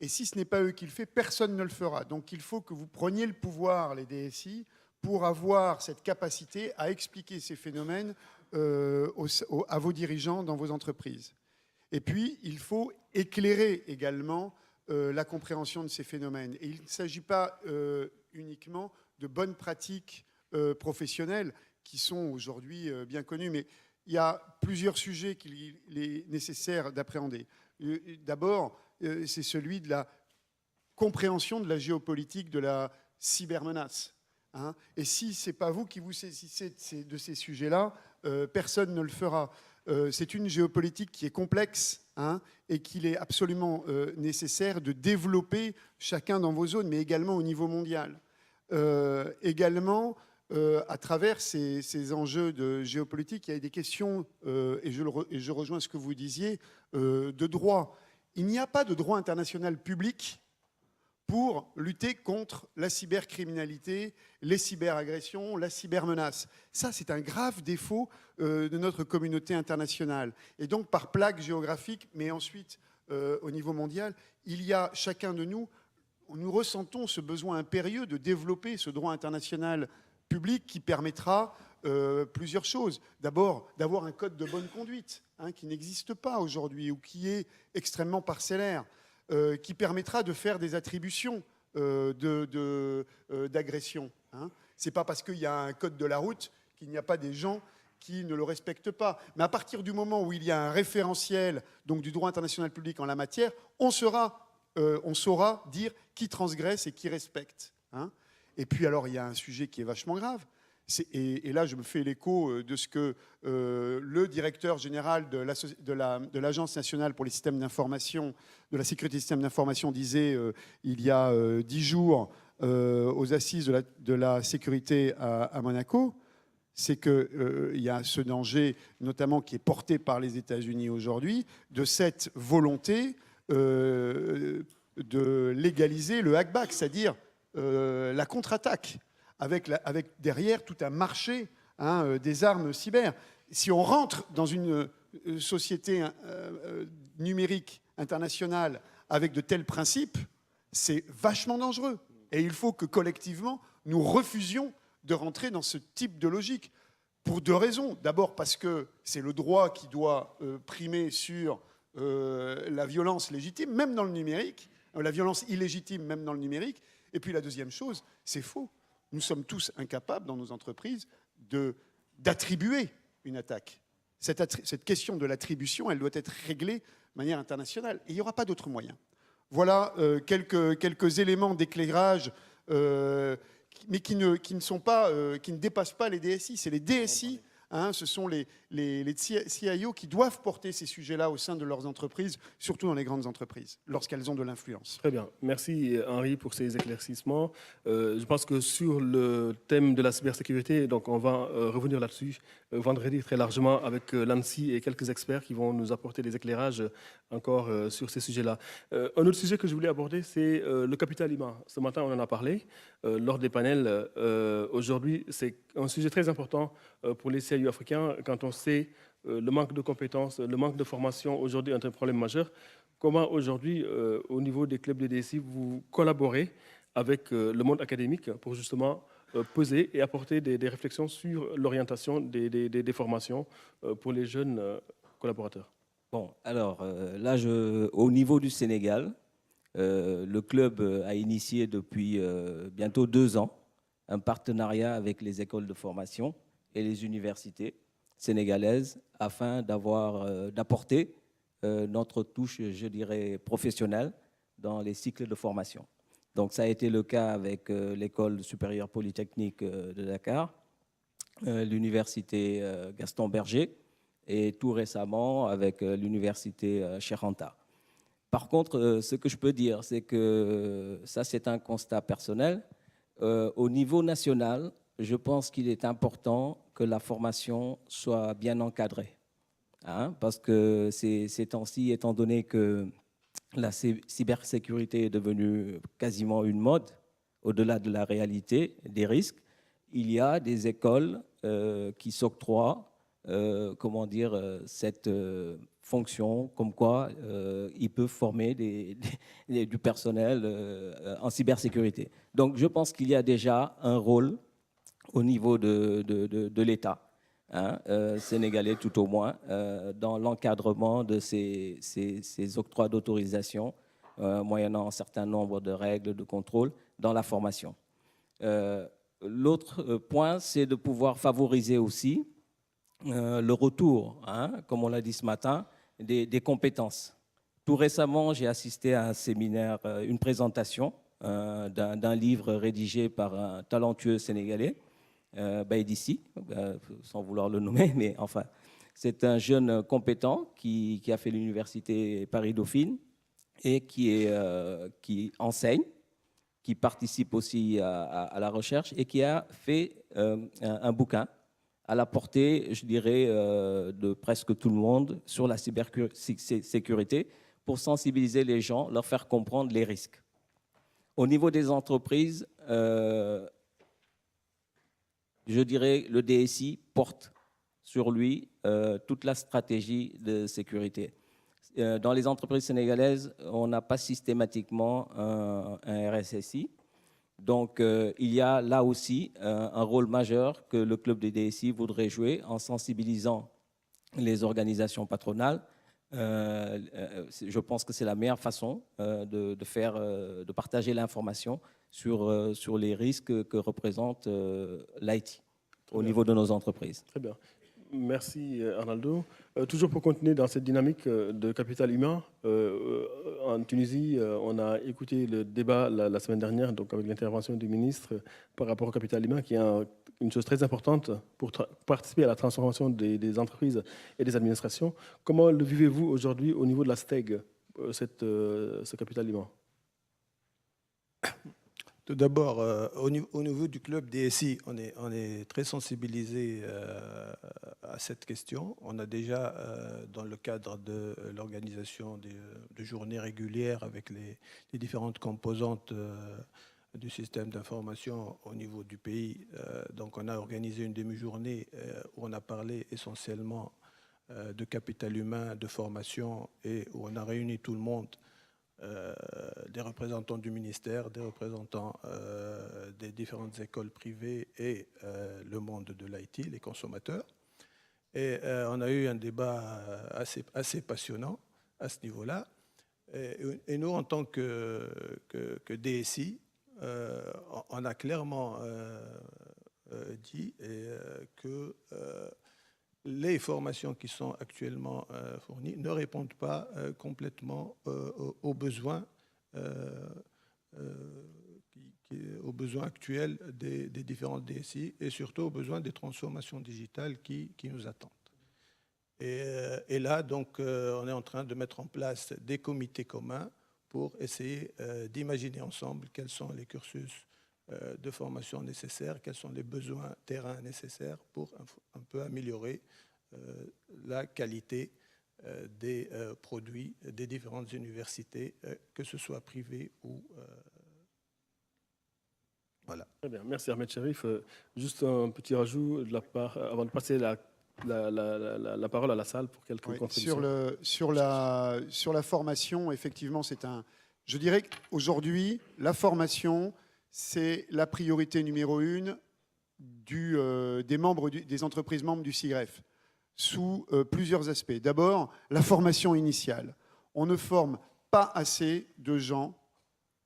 Et si ce n'est pas eux qui le font, personne ne le fera. Donc il faut que vous preniez le pouvoir, les DSI, pour avoir cette capacité à expliquer ces phénomènes à vos dirigeants dans vos entreprises. Et puis, il faut éclairer également la compréhension de ces phénomènes. Et il ne s'agit pas uniquement de bonnes pratiques professionnelles qui sont aujourd'hui bien connues, mais il y a plusieurs sujets qu'il est nécessaire d'appréhender. D'abord, c'est celui de la compréhension de la géopolitique de la cybermenace. Hein. Et si ce n'est pas vous qui vous saisissez de ces sujets-là, personne ne le fera. C'est une géopolitique qui est complexe, hein, et qu'il est absolument nécessaire de développer chacun dans vos zones, mais également au niveau mondial. Également, à travers ces enjeux de géopolitique, il y a des questions, et je rejoins ce que vous disiez, de droit. Il n'y a pas de droit international public pour lutter contre la cybercriminalité, les cyberagressions, la cybermenace. Ça, c'est un grave défaut de notre communauté internationale. Et donc, par plaque géographique, mais ensuite, au niveau mondial, il y a chacun de nous, nous ressentons ce besoin impérieux de développer ce droit international public qui permettra plusieurs choses. D'abord, d'avoir un code de bonne conduite, hein, qui n'existe pas aujourd'hui ou qui est extrêmement parcellaire. Qui permettra de faire des attributions d'agression. Hein. Ce n'est pas parce qu'il y a un code de la route qu'il n'y a pas des gens qui ne le respectent pas. Mais à partir du moment où il y a un référentiel donc, du droit international public en la matière, on saura dire qui transgresse et qui respecte. Hein. Et puis alors, il y a un sujet qui est vachement grave. Et là, je me fais l'écho de ce que le directeur général de l'Agence nationale pour les systèmes d'information, de la sécurité des systèmes d'information disait il y a 10 jours aux assises de la sécurité à Monaco, c'est qu'il y a ce danger, notamment qui est porté par les États-Unis aujourd'hui, de cette volonté de légaliser le hackback, c'est-à-dire la contre-attaque. Avec derrière tout un marché, hein, des armes cyber. Si on rentre dans une société numérique internationale avec de tels principes, c'est vachement dangereux. Et il faut que collectivement, nous refusions de rentrer dans ce type de logique. Pour deux raisons. D'abord parce que c'est le droit qui doit primer sur la violence légitime, même dans le numérique, la violence illégitime, même dans le numérique. Et puis la deuxième chose, c'est faux. Nous sommes tous incapables, dans nos entreprises, d'attribuer une attaque. Cette question de l'attribution, elle doit être réglée de manière internationale. Et il n'y aura pas d'autre moyen. Voilà quelques éléments d'éclairage, mais qui ne dépassent pas les DSI. C'est les DSI, hein, ce sont les CIO qui doivent porter ces sujets-là au sein de leurs entreprises, surtout dans les grandes entreprises, lorsqu'elles ont de l'influence. Très bien. Merci Henri pour ces éclaircissements. Je pense que sur le thème de la cybersécurité, donc on va revenir là-dessus vendredi très largement avec l'ANSSI et quelques experts qui vont nous apporter des éclairages encore sur ces sujets-là. Un autre sujet que je voulais aborder, c'est le capital humain. Ce matin, on en a parlé lors des panels. Aujourd'hui, c'est un sujet très important pour les CIO africains quand on sait le manque de compétences, le manque de formation aujourd'hui est un problème majeur. Comment aujourd'hui, au niveau des clubs de DSI, vous collaborez avec le monde académique pour justement poser et apporter des réflexions sur l'orientation des formations pour les jeunes collaborateurs? Bon, alors là, au niveau du Sénégal, le club a initié depuis bientôt 2 ans un partenariat avec les écoles de formation et les universités sénégalaises afin d'apporter notre touche, je dirais, professionnelle dans les cycles de formation. Donc ça a été le cas avec l'école supérieure polytechnique de Dakar, l'université Gaston Berger et tout récemment avec l'université Cheikh Anta. Par contre, ce que je peux dire, c'est que ça c'est un constat personnel. Au niveau national, je pense qu'il est important que la formation soit bien encadrée. Parce que ces temps-ci, étant donné que la cybersécurité est devenue quasiment une mode, au-delà de la réalité des risques, il y a des écoles qui s'octroient cette fonction, comme quoi ils peuvent former du personnel en cybersécurité. Donc je pense qu'il y a déjà un rôle au niveau de l'État, sénégalais tout au moins, dans l'encadrement de ces octrois d'autorisation, moyennant un certain nombre de règles de contrôle dans la formation. L'autre point, c'est de pouvoir favoriser aussi le retour, comme on l'a dit ce matin, des compétences. Tout récemment, j'ai assisté à un séminaire, une présentation d'un livre rédigé par un talentueux Sénégalais, Baïdissi, sans vouloir le nommer, mais enfin, c'est un jeune compétent qui a fait l'université Paris-Dauphine et qui enseigne, qui participe aussi à la recherche et qui a fait un bouquin à la portée, je dirais, de presque tout le monde sur la cybersécurité pour sensibiliser les gens, leur faire comprendre les risques. Au niveau des entreprises, je dirais le DSI porte sur lui toute la stratégie de sécurité. Dans les entreprises sénégalaises, on n'a pas systématiquement un RSSI. Donc, il y a là aussi un rôle majeur que le club des DSI voudrait jouer en sensibilisant les organisations patronales. Je pense que c'est la meilleure façon de partager l'information sur les risques que représente l'IT au niveau de nos entreprises. Très bien. Merci Arnaldo. Toujours pour continuer dans cette dynamique de capital humain, en Tunisie, on a écouté le débat la semaine dernière, donc avec l'intervention du ministre par rapport au capital humain, qui est une chose très importante pour participer à la transformation des entreprises et des administrations. Comment le vivez-vous aujourd'hui au niveau de la STEG, ce capital humain? Tout d'abord, au niveau du club DSI, on est très sensibilisé à cette question. On a déjà, dans le cadre de l'organisation de journées régulières avec les différentes composantes du système d'information au niveau du pays, donc on a organisé une demi-journée où on a parlé essentiellement de capital humain, de formation, et où on a réuni tout le monde, des représentants du ministère, des représentants des différentes écoles privées et le monde de l'IT, les consommateurs. Et on a eu un débat assez passionnant à ce niveau-là. Et nous, en tant que DSI, on a clairement dit que les formations qui sont actuellement fournies ne répondent pas complètement aux besoins actuels des différentes DSI et surtout aux besoins des transformations digitales qui nous attendent. Et là, donc, on est en train de mettre en place des comités communs pour essayer d'imaginer ensemble quels sont les cursus de formation nécessaires, quels sont les besoins terrain nécessaires pour un peu améliorer la qualité des produits des différentes universités, que ce soit privées ou... Voilà. Très bien, merci Ahmed Cherif. Juste un petit rajout de la part, avant de passer la parole à la salle pour quelques contributions. Sur la formation, effectivement, je dirais qu'aujourd'hui, la formation, c'est la priorité numéro 1 des entreprises membres du SIGREF, sous plusieurs aspects. D'abord, la formation initiale. On ne forme pas assez de gens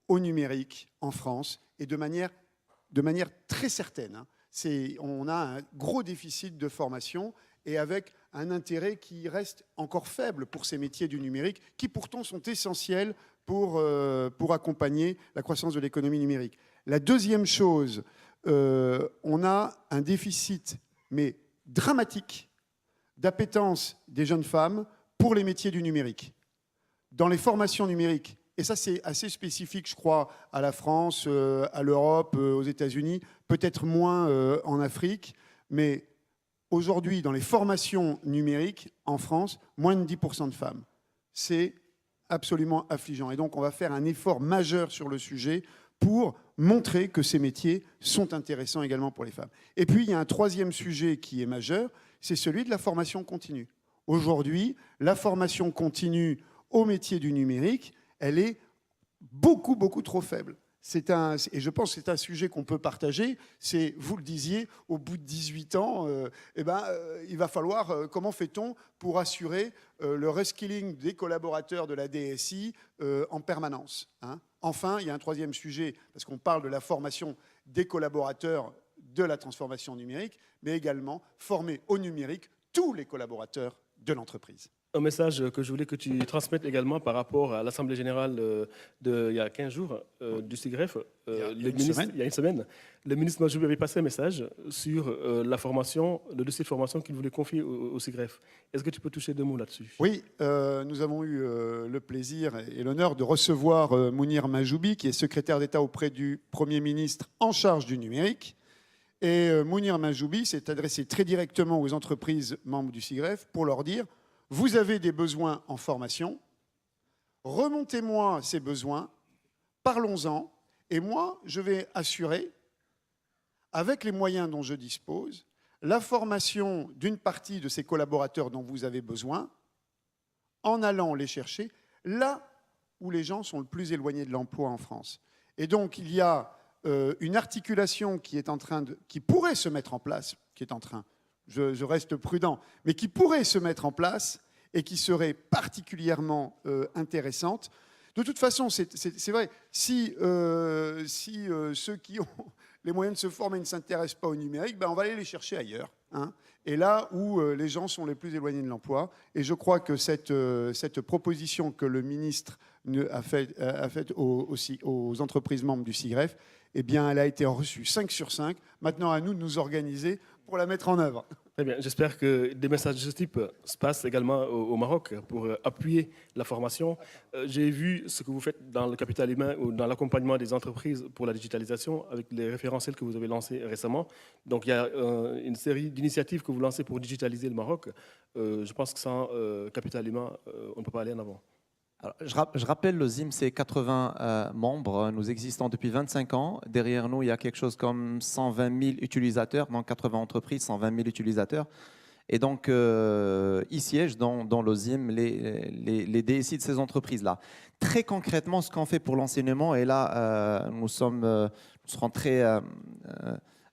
au numérique en France, et de manière très certaine. On a un gros déficit de formation, et avec un intérêt qui reste encore faible pour ces métiers du numérique, qui pourtant sont essentiels pour accompagner la croissance de l'économie numérique. La deuxième chose, on a un déficit, mais dramatique, d'appétence des jeunes femmes pour les métiers du numérique. Dans les formations numériques et ça c'est assez spécifique, je crois, à la France, à l'Europe, aux États-Unis, peut-être moins en Afrique, mais aujourd'hui, dans les formations numériques en France, moins de 10% de femmes. C'est absolument affligeant. Et donc, on va faire un effort majeur sur le sujet pour montrer que ces métiers sont intéressants également pour les femmes. Et puis, il y a un troisième sujet qui est majeur, c'est celui de la formation continue. Aujourd'hui, la formation continue au métier du numérique, elle est beaucoup, beaucoup trop faible. Et je pense que c'est un sujet qu'on peut partager. C'est, vous le disiez, au bout de 18 ans, il va falloir, comment fait-on pour assurer le reskilling des collaborateurs de la DSI en permanence, hein. Enfin, il y a un troisième sujet, parce qu'on parle de la formation des collaborateurs de la transformation numérique, mais également former au numérique tous les collaborateurs de l'entreprise. Un message que je voulais que tu transmettes également par rapport à l'Assemblée générale il y a 15 jours du SIGREF. Il y a une semaine. Le ministre Majoubi avait passé un message sur la formation, le dossier de formation qu'il voulait confier au SIGREF. Est-ce que tu peux toucher 2 mots là-dessus? Oui, nous avons eu le plaisir et l'honneur de recevoir Mounir Majoubi, qui est secrétaire d'État auprès du Premier ministre en charge du numérique. Et Mounir Majoubi s'est adressé très directement aux entreprises membres du SIGREF pour leur dire: vous avez des besoins en formation, remontez-moi ces besoins, parlons-en, et moi, je vais assurer, avec les moyens dont je dispose, la formation d'une partie de ces collaborateurs dont vous avez besoin, en allant les chercher là où les gens sont le plus éloignés de l'emploi en France. Et donc, il y a une articulation qui pourrait se mettre en place, je reste prudent, mais qui pourrait se mettre en place et qui serait particulièrement intéressante. De toute façon, c'est vrai, si ceux qui ont les moyens de se former ne s'intéressent pas au numérique, on va aller les chercher ailleurs, hein, et là où les gens sont les plus éloignés de l'emploi. Et je crois que cette proposition que le ministre a faite aux entreprises membres du SIGREF, eh bien, elle a été reçue 5 sur 5. Maintenant, à nous de nous organiser pour la mettre en œuvre. Très bien. J'espère que des messages de ce type se passent également au Maroc pour appuyer la formation. J'ai vu ce que vous faites dans le capital humain ou dans l'accompagnement des entreprises pour la digitalisation avec les référentiels que vous avez lancés récemment. Donc, il y a une série d'initiatives que vous lancez pour digitaliser le Maroc. Je pense que sans capital humain, on ne peut pas aller en avant. Alors, je rappelle, le ZIM, c'est 80 membres. Nous existons depuis 25 ans. Derrière nous, il y a quelque chose comme 120 000 utilisateurs, dans 80 entreprises, 120 000 utilisateurs. Et donc, ils siègent dans le ZIM les DSI de ces entreprises-là. Très concrètement, ce qu'on fait pour l'enseignement, et là, nous serons très...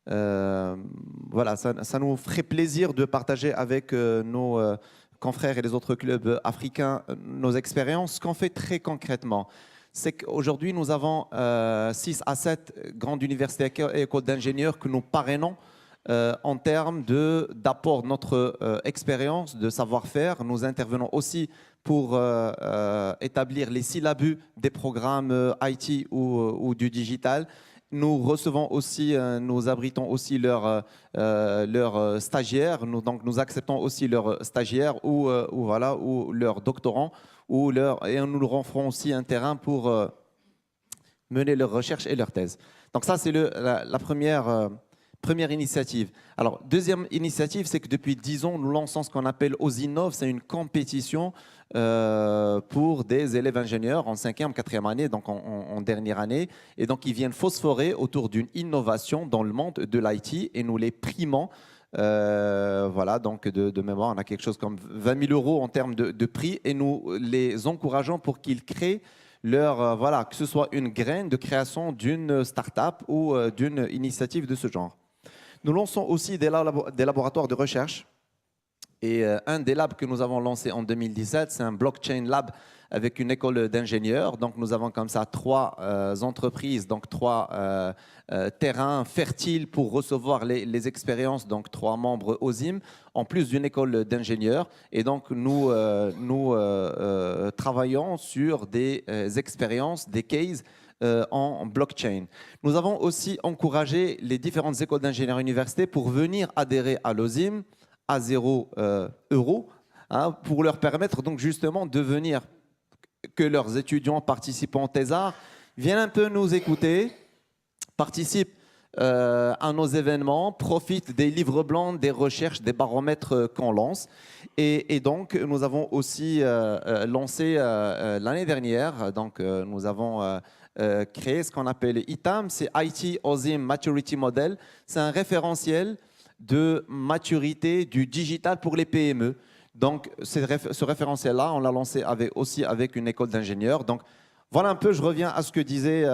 voilà, ça nous ferait plaisir de partager avec nos... confrères et les autres clubs africains, nos expériences. Ce qu'on fait très concrètement, c'est qu'aujourd'hui, nous avons 6 à 7 grandes universités et écoles d'ingénieurs que nous parrainons en termes d'apport de notre expérience, de savoir-faire. Nous intervenons aussi pour établir les syllabus des programmes IT ou du digital. Nous recevons aussi, nous abritons aussi leurs stagiaires, nous acceptons aussi leurs stagiaires ou leurs doctorants, et nous leur offrons aussi un terrain pour mener leurs recherches et leurs thèses. Donc ça, c'est la première initiative. Alors, deuxième initiative, c'est que depuis 10 ans, nous lançons ce qu'on appelle OSINNOV. C'est une compétition pour des élèves ingénieurs en 5e, 4e année, donc en dernière année. Et donc, ils viennent phosphorer autour d'une innovation dans le monde de l'IT et nous les primons. Voilà, donc de mémoire, on a quelque chose comme 20 000 € en termes de prix et nous les encourageons pour qu'ils créent voilà, que ce soit une graine de création d'une start-up ou d'une initiative de ce genre. Nous lançons aussi des laboratoires de recherche. Et un des labs que nous avons lancé en 2017, c'est un blockchain lab avec une école d'ingénieurs. Donc, nous avons comme ça 3 entreprises, donc 3 terrains fertiles pour recevoir les expériences, donc 3 membres OSIM, en plus d'une école d'ingénieurs. Et donc, nous travaillons sur des expériences, des cases en blockchain. Nous avons aussi encouragé les différentes écoles d'ingénieurs universités pour venir adhérer à l'OSIM à 0 €, hein, pour leur permettre donc justement de venir que leurs étudiants participants au Thésard viennent un peu nous écouter, participent à nos événements, profitent des livres blancs, des recherches, des baromètres qu'on lance. Et donc, nous avons aussi lancé l'année dernière, donc, nous avons créé ce qu'on appelle ITAM, c'est IT OSIM Maturity Model. C'est un référentiel de maturité du digital pour les PME. Donc, ce référentiel-là, on l'a lancé aussi avec une école d'ingénieurs. Donc, voilà un peu, je reviens à ce que disait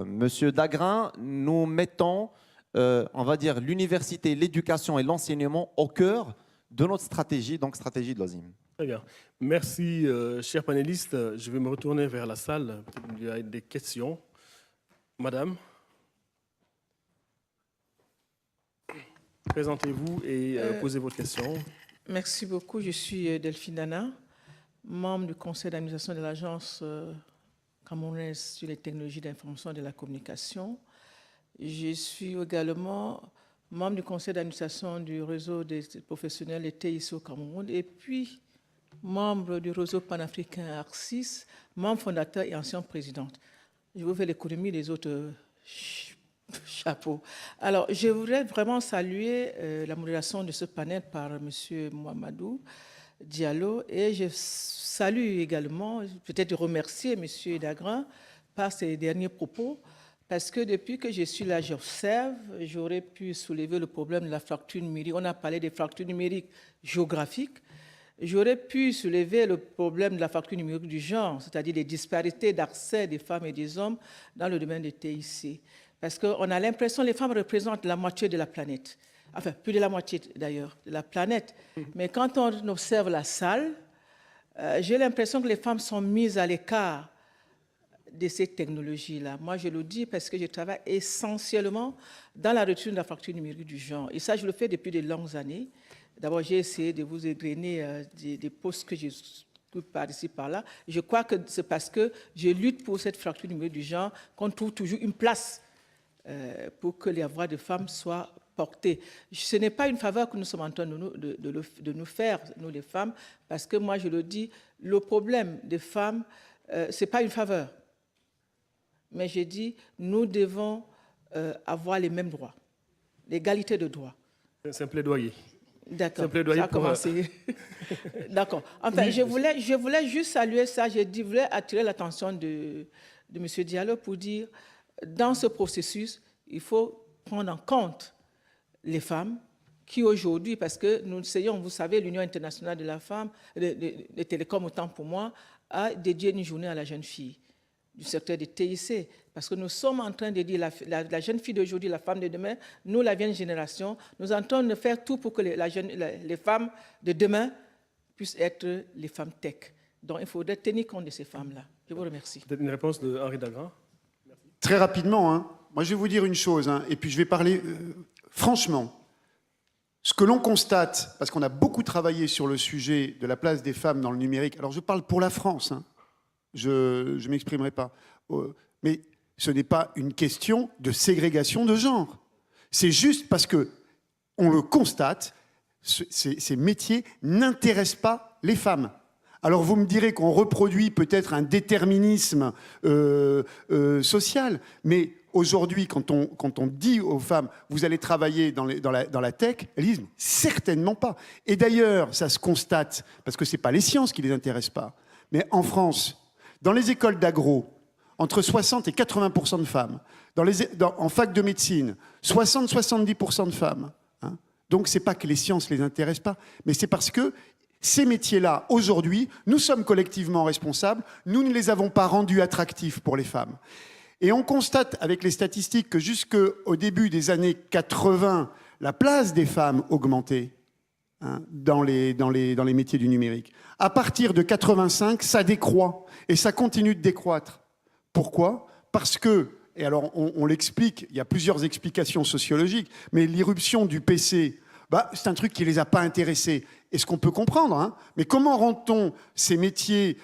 Monsieur Dagrin. Nous mettons, on va dire, l'université, l'éducation et l'enseignement au cœur de notre stratégie, donc stratégie de l'OSIM. Très bien. Merci, chers panélistes. Je vais me retourner vers la salle. Il y a des questions. Madame, présentez-vous et posez votre question. Merci beaucoup. Je suis Delphine Dana, membre du conseil d'administration de l'Agence camerounaise sur les technologies d'information et de la communication. Je suis également membre du conseil d'administration du réseau des professionnels et TIC au Cameroun et puis membre du réseau panafricain ARCIS, membre fondateur et ancien présidente. Je vous fais l'économie des autres chapeaux. Alors, je voudrais vraiment saluer la modération de ce panel par M. Mohamedou Diallo et je salue également, peut-être remercier M. Dagrin par ses derniers propos parce que depuis que je suis là, j'observe, j'aurais pu soulever le problème de la fracture numérique. On a parlé des fractures numériques géographiques. J'aurais pu soulever le problème de la fracture numérique du genre, c'est-à-dire les disparités d'accès des femmes et des hommes dans le domaine des TIC. Parce qu'on a l'impression que les femmes représentent la moitié de la planète. Enfin, plus de la moitié d'ailleurs, de la planète. Mais quand on observe la salle, j'ai l'impression que les femmes sont mises à l'écart de ces technologies-là. Moi, je le dis parce que je travaille essentiellement dans la rupture de la fracture numérique du genre. Et ça, je le fais depuis de longues années. D'abord, j'ai essayé de vous égrener des postes que j'ai par ici, par là. Je crois que c'est parce que je lutte pour cette fracture numérique du genre qu'on trouve toujours une place pour que les voix de femmes soient portées. Ce n'est pas une faveur que nous sommes en train de nous faire, nous les femmes, parce que moi, je le dis, le problème des femmes, ce n'est pas une faveur. Mais j'ai dit, nous devons avoir les mêmes droits, l'égalité de droits. C'est un plaidoyer. D'accord, ça a commencé. D'accord. Enfin, oui, je voulais juste saluer ça. Je voulais attirer l'attention de M. Diallo pour dire, dans ce processus, il faut prendre en compte les femmes qui aujourd'hui, parce que nous essayons, vous savez, l'Union internationale de la femme, des télécoms autant pour moi, a dédié une journée à la jeune fille du secteur des TIC, parce que nous sommes en train de dire la jeune fille d'aujourd'hui, la femme de demain, nous, la vieille génération, nous sommes en train de faire tout pour que les femmes de demain puissent être les femmes tech. Donc, il faudrait tenir compte de ces femmes-là. Je vous remercie. Peut-être une réponse de Henri Dagrin. Très rapidement, hein. Moi, je vais vous dire une chose, hein, et puis je vais parler franchement. Ce que l'on constate, parce qu'on a beaucoup travaillé sur le sujet de la place des femmes dans le numérique, alors je parle pour la France, hein, je ne m'exprimerai pas, mais ce n'est pas une question de ségrégation de genre. C'est juste parce qu'on le constate, ces métiers n'intéressent pas les femmes. Alors vous me direz qu'on reproduit peut-être un déterminisme social, mais aujourd'hui, quand on dit aux femmes « vous allez travailler dans la tech », elles disent « certainement pas ». Et d'ailleurs, ça se constate, parce que ce n'est pas les sciences qui ne les intéressent pas, mais en France, dans les écoles d'agro, entre 60 et 80% de femmes, en fac de médecine, 60-70% de femmes. Hein. Donc ce n'est pas que les sciences ne les intéressent pas, mais c'est parce que ces métiers-là, aujourd'hui, nous sommes collectivement responsables, nous ne les avons pas rendus attractifs pour les femmes. Et on constate avec les statistiques que jusqu'au début des années 80, la place des femmes augmentait hein, dans les métiers du numérique. À partir de 85, ça décroît et ça continue de décroître. Pourquoi ? Parce que, et alors on l'explique, il y a plusieurs explications sociologiques, mais l'irruption du PC, c'est un truc qui ne les a pas intéressés. Et ce qu'on peut comprendre, hein, mais comment rend-on ces métiers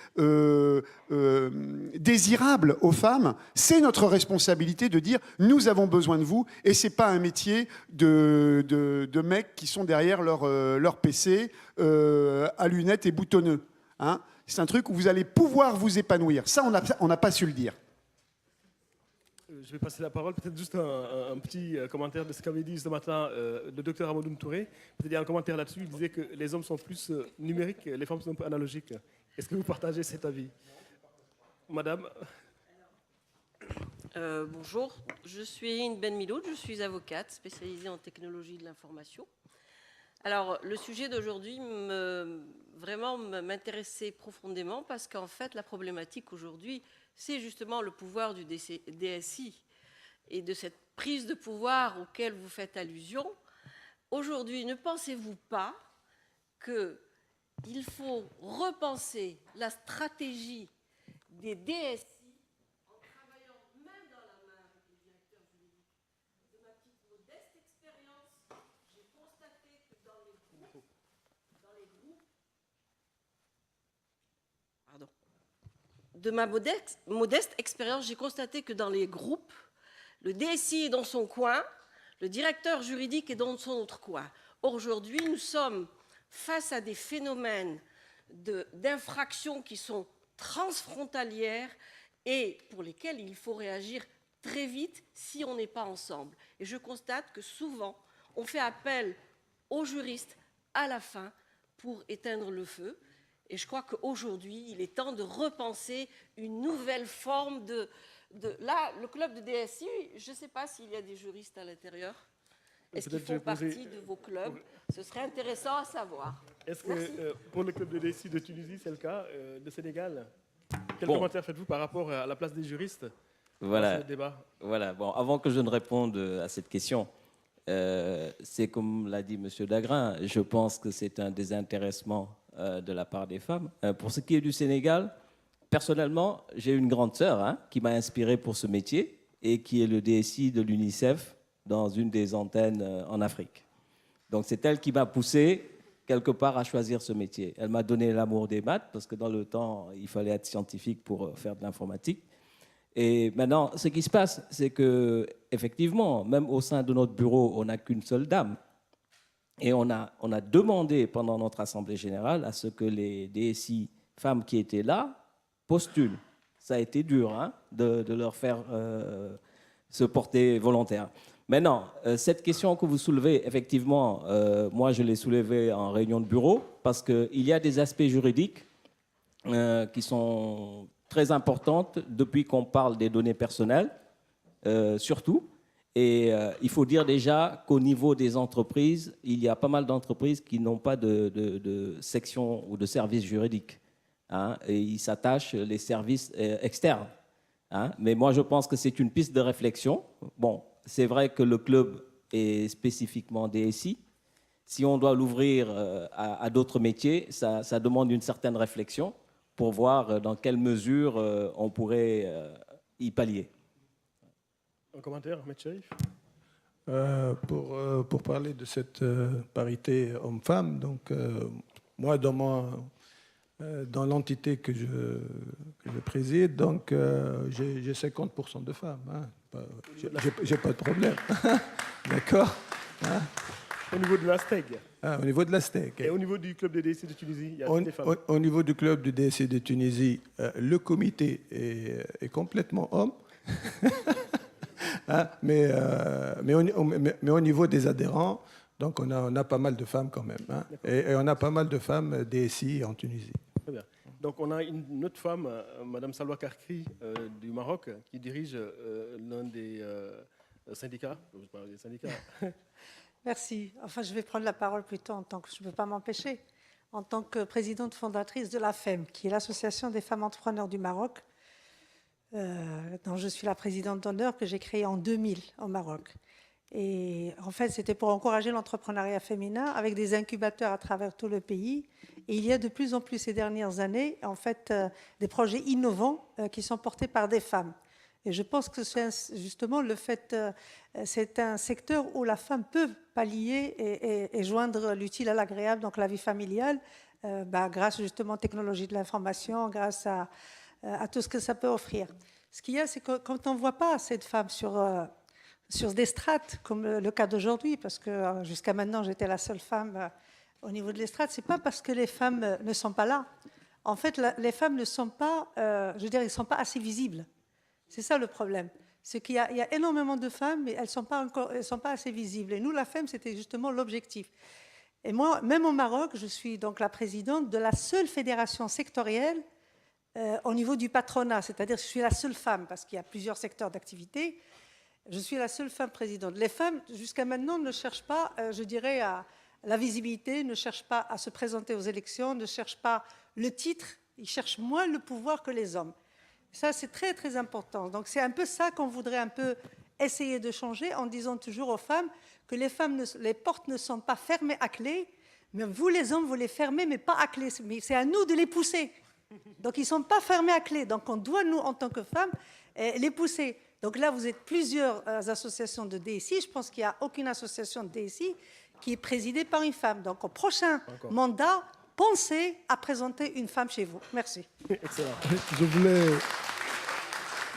désirables aux femmes ? C'est notre responsabilité de dire « nous avons besoin de vous » et ce n'est pas un métier de mecs qui sont derrière leur PC à lunettes et boutonneux. Hein. C'est un truc où vous allez pouvoir vous épanouir. Ça, on n'a pas su le dire. Je vais passer la parole, peut-être juste un petit commentaire de ce qu'avait dit ce matin le docteur Amadou Touré. Peut-être il y a un commentaire là-dessus, il disait que les hommes sont plus numériques, les femmes sont un peu analogiques. Est-ce que vous partagez cet avis? Madame? Bonjour, je suis Ine Ben Miloud, je suis avocate spécialisée en technologie de l'information. Alors, le sujet d'aujourd'hui vraiment m'intéressait profondément parce qu'en fait, la problématique aujourd'hui, c'est justement le pouvoir du DSI et de cette prise de pouvoir auquel vous faites allusion. Aujourd'hui, ne pensez-vous pas qu'il faut repenser la stratégie des DSI en travaillant même dans la main avec les directeurs juridiques? De ma petite modeste expérience, j'ai constaté que dans les groupes, de ma modeste expérience, j'ai constaté que dans les groupes, le DSI est dans son coin, le directeur juridique est dans son autre coin. Aujourd'hui, nous sommes face à des phénomènes d'infractions qui sont transfrontalières et pour lesquelles il faut réagir très vite si on n'est pas ensemble. Et je constate que souvent, on fait appel aux juristes à la fin pour éteindre le feu. Et je crois qu'aujourd'hui, il est temps de repenser une nouvelle forme Là, le club de DSI, je ne sais pas s'il y a des juristes à l'intérieur. Est-ce qu'ils font partie de vos clubs? Ce serait intéressant à savoir. Est-ce que pour le club de DSI de Tunisie, c'est le cas de Sénégal? Quel commentaire faites-vous par rapport à la place des juristes dans ce débat? Voilà. Bon, avant que je ne réponde à cette question, c'est comme l'a dit M. Dagrin, je pense que c'est un désintéressement de la part des femmes. Pour ce qui est du Sénégal, personnellement, j'ai une grande sœur qui m'a inspiré pour ce métier et qui est le DSI de l'UNICEF dans une des antennes en Afrique. Donc c'est elle qui m'a poussé quelque part à choisir ce métier. Elle m'a donné l'amour des maths parce que dans le temps, il fallait être scientifique pour faire de l'informatique. Et maintenant, ce qui se passe, c'est que effectivement, même au sein de notre bureau, on n'a qu'une seule dame. Et on a demandé pendant notre assemblée générale à ce que les DSI femmes qui étaient là postulent. Ça a été dur de leur faire se porter volontaire. Maintenant, cette question que vous soulevez, effectivement, moi je l'ai soulevée en réunion de bureau parce qu'il y a des aspects juridiques qui sont très importants depuis qu'on parle des données personnelles, surtout. Et il faut dire déjà qu'au niveau des entreprises, il y a pas mal d'entreprises qui n'ont pas de section ou de service juridique. Et ils s'attachent les services externes. Mais moi, je pense que c'est une piste de réflexion. Bon, c'est vrai que le club est spécifiquement DSI. Si on doit l'ouvrir à d'autres métiers, ça demande une certaine réflexion pour voir dans quelle mesure on pourrait y pallier. Un commentaire, M. Cherif? Pour parler de cette parité homme-femme, donc moi dans l'entité que je préside, donc j'ai 50% de femmes. J'ai pas de problème. D'accord. Au niveau de la STEG? Au niveau de la STEG. Et au niveau du club de DSI de Tunisie, il y a des femmes? Au niveau du club de DSI de Tunisie, le comité est complètement homme. Mais au niveau des adhérents, donc on a pas mal de femmes quand même. Et on a pas mal de femmes DSI en Tunisie. Très bien. Donc on a une autre femme, Madame Salwa Karkri du Maroc, qui dirige l'un des syndicats. Je parle des syndicats. Merci. Enfin, je vais prendre la parole plutôt en tant que, je ne peux pas m'empêcher, en tant que présidente fondatrice de la FEM, qui est l'Association des femmes entrepreneurs du Maroc, dont je suis la présidente d'honneur, que j'ai créée en 2000 au Maroc. Et en fait, c'était pour encourager l'entrepreneuriat féminin avec des incubateurs à travers tout le pays. Et il y a de plus en plus ces dernières années, en fait, des projets innovants qui sont portés par des femmes. Et je pense que c'est justement le fait, c'est un secteur où la femme peut pallier et joindre l'utile à l'agréable, donc la vie familiale, grâce justement aux technologies de l'information, grâce à tout ce que ça peut offrir. Ce qu'il y a, c'est que quand on ne voit pas assez de femmes sur des strates, comme le cas d'aujourd'hui, parce que jusqu'à maintenant, j'étais la seule femme au niveau de l'estrade, ce n'est pas parce que les femmes ne sont pas là. En fait, les femmes ne sont pas, je veux dire, ils sont pas assez visibles. C'est ça le problème. C'est qu'il y a énormément de femmes, mais elles sont pas assez visibles. Et nous, la FEM, c'était justement l'objectif. Et moi, même au Maroc, je suis donc la présidente de la seule fédération sectorielle au niveau du patronat, c'est-à-dire que je suis la seule femme, parce qu'il y a plusieurs secteurs d'activité. Je suis la seule femme présidente. Les femmes, jusqu'à maintenant, ne cherchent pas, je dirais, à la visibilité, ne cherchent pas à se présenter aux élections, ne cherchent pas le titre, ils cherchent moins le pouvoir que les hommes. Ça, c'est très, très important. Donc, c'est un peu ça qu'on voudrait un peu essayer de changer en disant toujours aux femmes que les portes ne sont pas fermées à clé, mais vous, les hommes, vous les fermez, mais pas à clé. Mais c'est à nous de les pousser. Donc, ils ne sont pas fermés à clé. Donc, on doit, nous, en tant que femmes, les pousser. Donc là, vous êtes plusieurs associations de DSI. Je pense qu'il n'y a aucune association de DSI qui est présidée par une femme. Donc, au prochain mandat, pensez à présenter une femme chez vous. Merci. Excellent. Je voulais...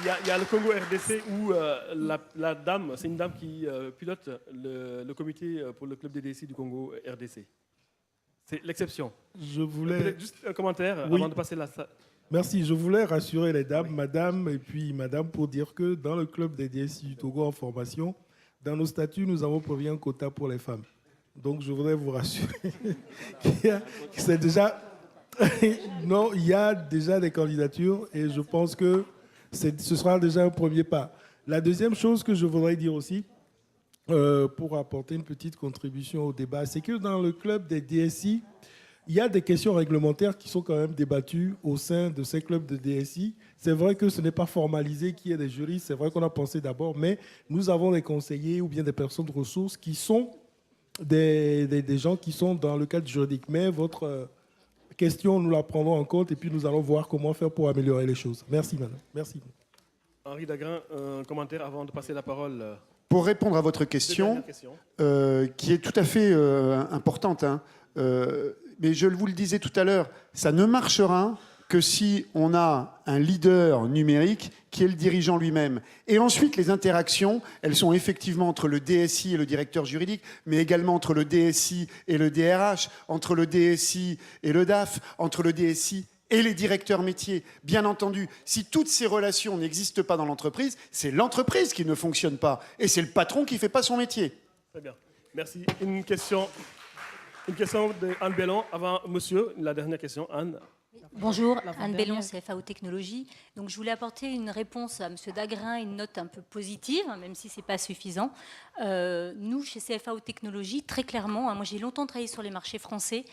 Il y a le Congo RDC où la dame, c'est une dame qui pilote le comité pour le club des DSI du Congo RDC. C'est l'exception. Je voulais... Peut-être juste un commentaire avant de passer la... Merci. Je voulais rassurer les dames, madame et puis madame, pour dire que dans le club des DSI du Togo en formation, dans nos statuts, nous avons prévu un quota pour les femmes. Donc, je voudrais vous rassurer que c'est déjà... non, il y a déjà des candidatures et je pense que ce sera déjà un premier pas. La deuxième chose que je voudrais dire aussi, pour apporter une petite contribution au débat, c'est que dans le club des DSI, il y a des questions réglementaires qui sont quand même débattues au sein de ces clubs de DSI. C'est vrai que ce n'est pas formalisé qu'il y ait des juristes, c'est vrai qu'on a pensé d'abord, mais nous avons des conseillers ou bien des personnes de ressources qui sont des gens qui sont dans le cadre juridique. Mais votre question, nous la prendrons en compte et puis nous allons voir comment faire pour améliorer les choses. Merci, madame. Merci. Henri Dagrin, un commentaire avant de passer la parole. Pour répondre à votre question, qui est tout à fait importante, hein, mais je vous le disais tout à l'heure, ça ne marchera que si on a un leader numérique qui est le dirigeant lui-même. Et ensuite, les interactions, elles sont effectivement entre le DSI et le directeur juridique, mais également entre le DSI et le DRH, entre le DSI et le DAF, entre le DSI et les directeurs métiers. Bien entendu, si toutes ces relations n'existent pas dans l'entreprise, c'est l'entreprise qui ne fonctionne pas. Et c'est le patron qui ne fait pas son métier. Très bien. Merci. Une question de Anne Bellon avant monsieur. La dernière question, Anne. Bonjour, Anne Bellon, CFAO Technologies. Donc, je voulais apporter une réponse à M. Dagrin, une note un peu positive, même si ce n'est pas suffisant. Nous, chez CFAO Technologies, très clairement, moi j'ai longtemps travaillé sur les marchés français.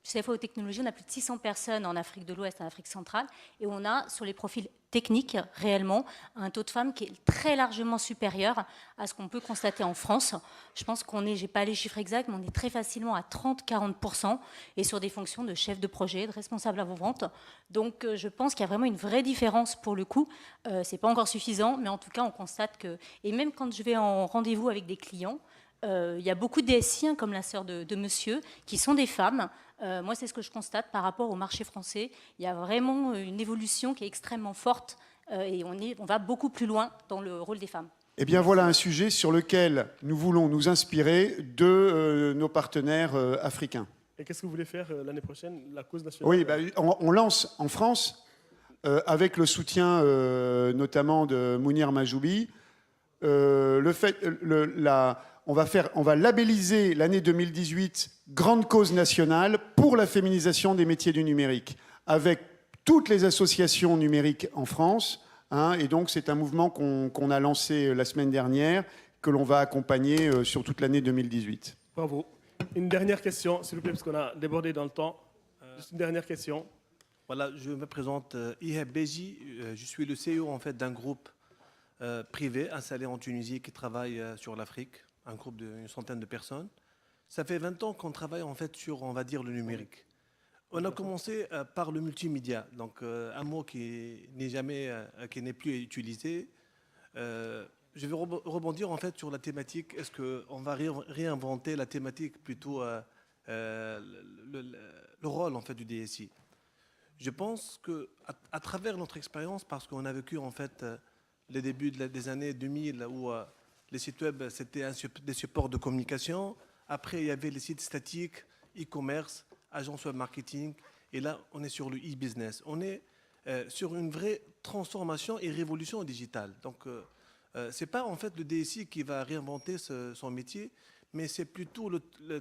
CFAO Technologies, on a plus de 600 personnes en Afrique de l'Ouest, en Afrique centrale, et on a sur les profils techniques, réellement, un taux de femmes qui est très largement supérieur à ce qu'on peut constater en France. Je pense qu'on est, je n'ai pas les chiffres exacts, mais on est très facilement à 30-40%, et sur des fonctions de chef de projet, de responsable avant-vente. Donc, je pense qu'il y a vraiment une vraie différence pour le coup. Ce n'est pas encore suffisant, mais en tout cas, on constate que... Et même quand je vais en rendez-vous avec des clients, il y a beaucoup de DSI, comme la sœur de monsieur, qui sont des femmes. Moi, c'est ce que je constate par rapport au marché français. Il y a vraiment une évolution qui est extrêmement forte et on va beaucoup plus loin dans le rôle des femmes. Eh bien, voilà un sujet sur lequel nous voulons nous inspirer de nos partenaires africains. Et qu'est-ce que vous voulez faire l'année prochaine, la cause nationale? Oui, on lance en France, avec le soutien notamment de Mounir Majoubi, on va labelliser l'année 2018 grande cause nationale pour la féminisation des métiers du numérique, avec toutes les associations numériques en France. Et donc, c'est un mouvement qu'on a lancé la semaine dernière, que l'on va accompagner sur toute l'année 2018. Bravo. Une dernière question, s'il vous plaît, parce qu'on a débordé dans le temps. Juste une dernière question. Voilà, je me présente Iheb Beji. Je suis le CEO en fait, d'un groupe privé installé en Tunisie qui travaille sur l'Afrique, un groupe d'une centaine de personnes. Ça fait 20 ans qu'on travaille en fait sur, on va dire, le numérique. On a commencé par le multimédia, donc un mot qui n'est plus utilisé. Je vais rebondir en fait sur la thématique. Est-ce qu'on va réinventer la thématique plutôt le rôle en fait du DSI? Je pense que à travers notre expérience, parce qu'on a vécu en fait les débuts des années 2000 où les sites web c'était des supports de communication. Après, il y avait les sites statiques, e-commerce, agence web marketing. Et là, on est sur le e-business. On est sur une vraie transformation et révolution digitale. Donc, ce n'est pas en fait le DSI qui va réinventer son métier, mais c'est plutôt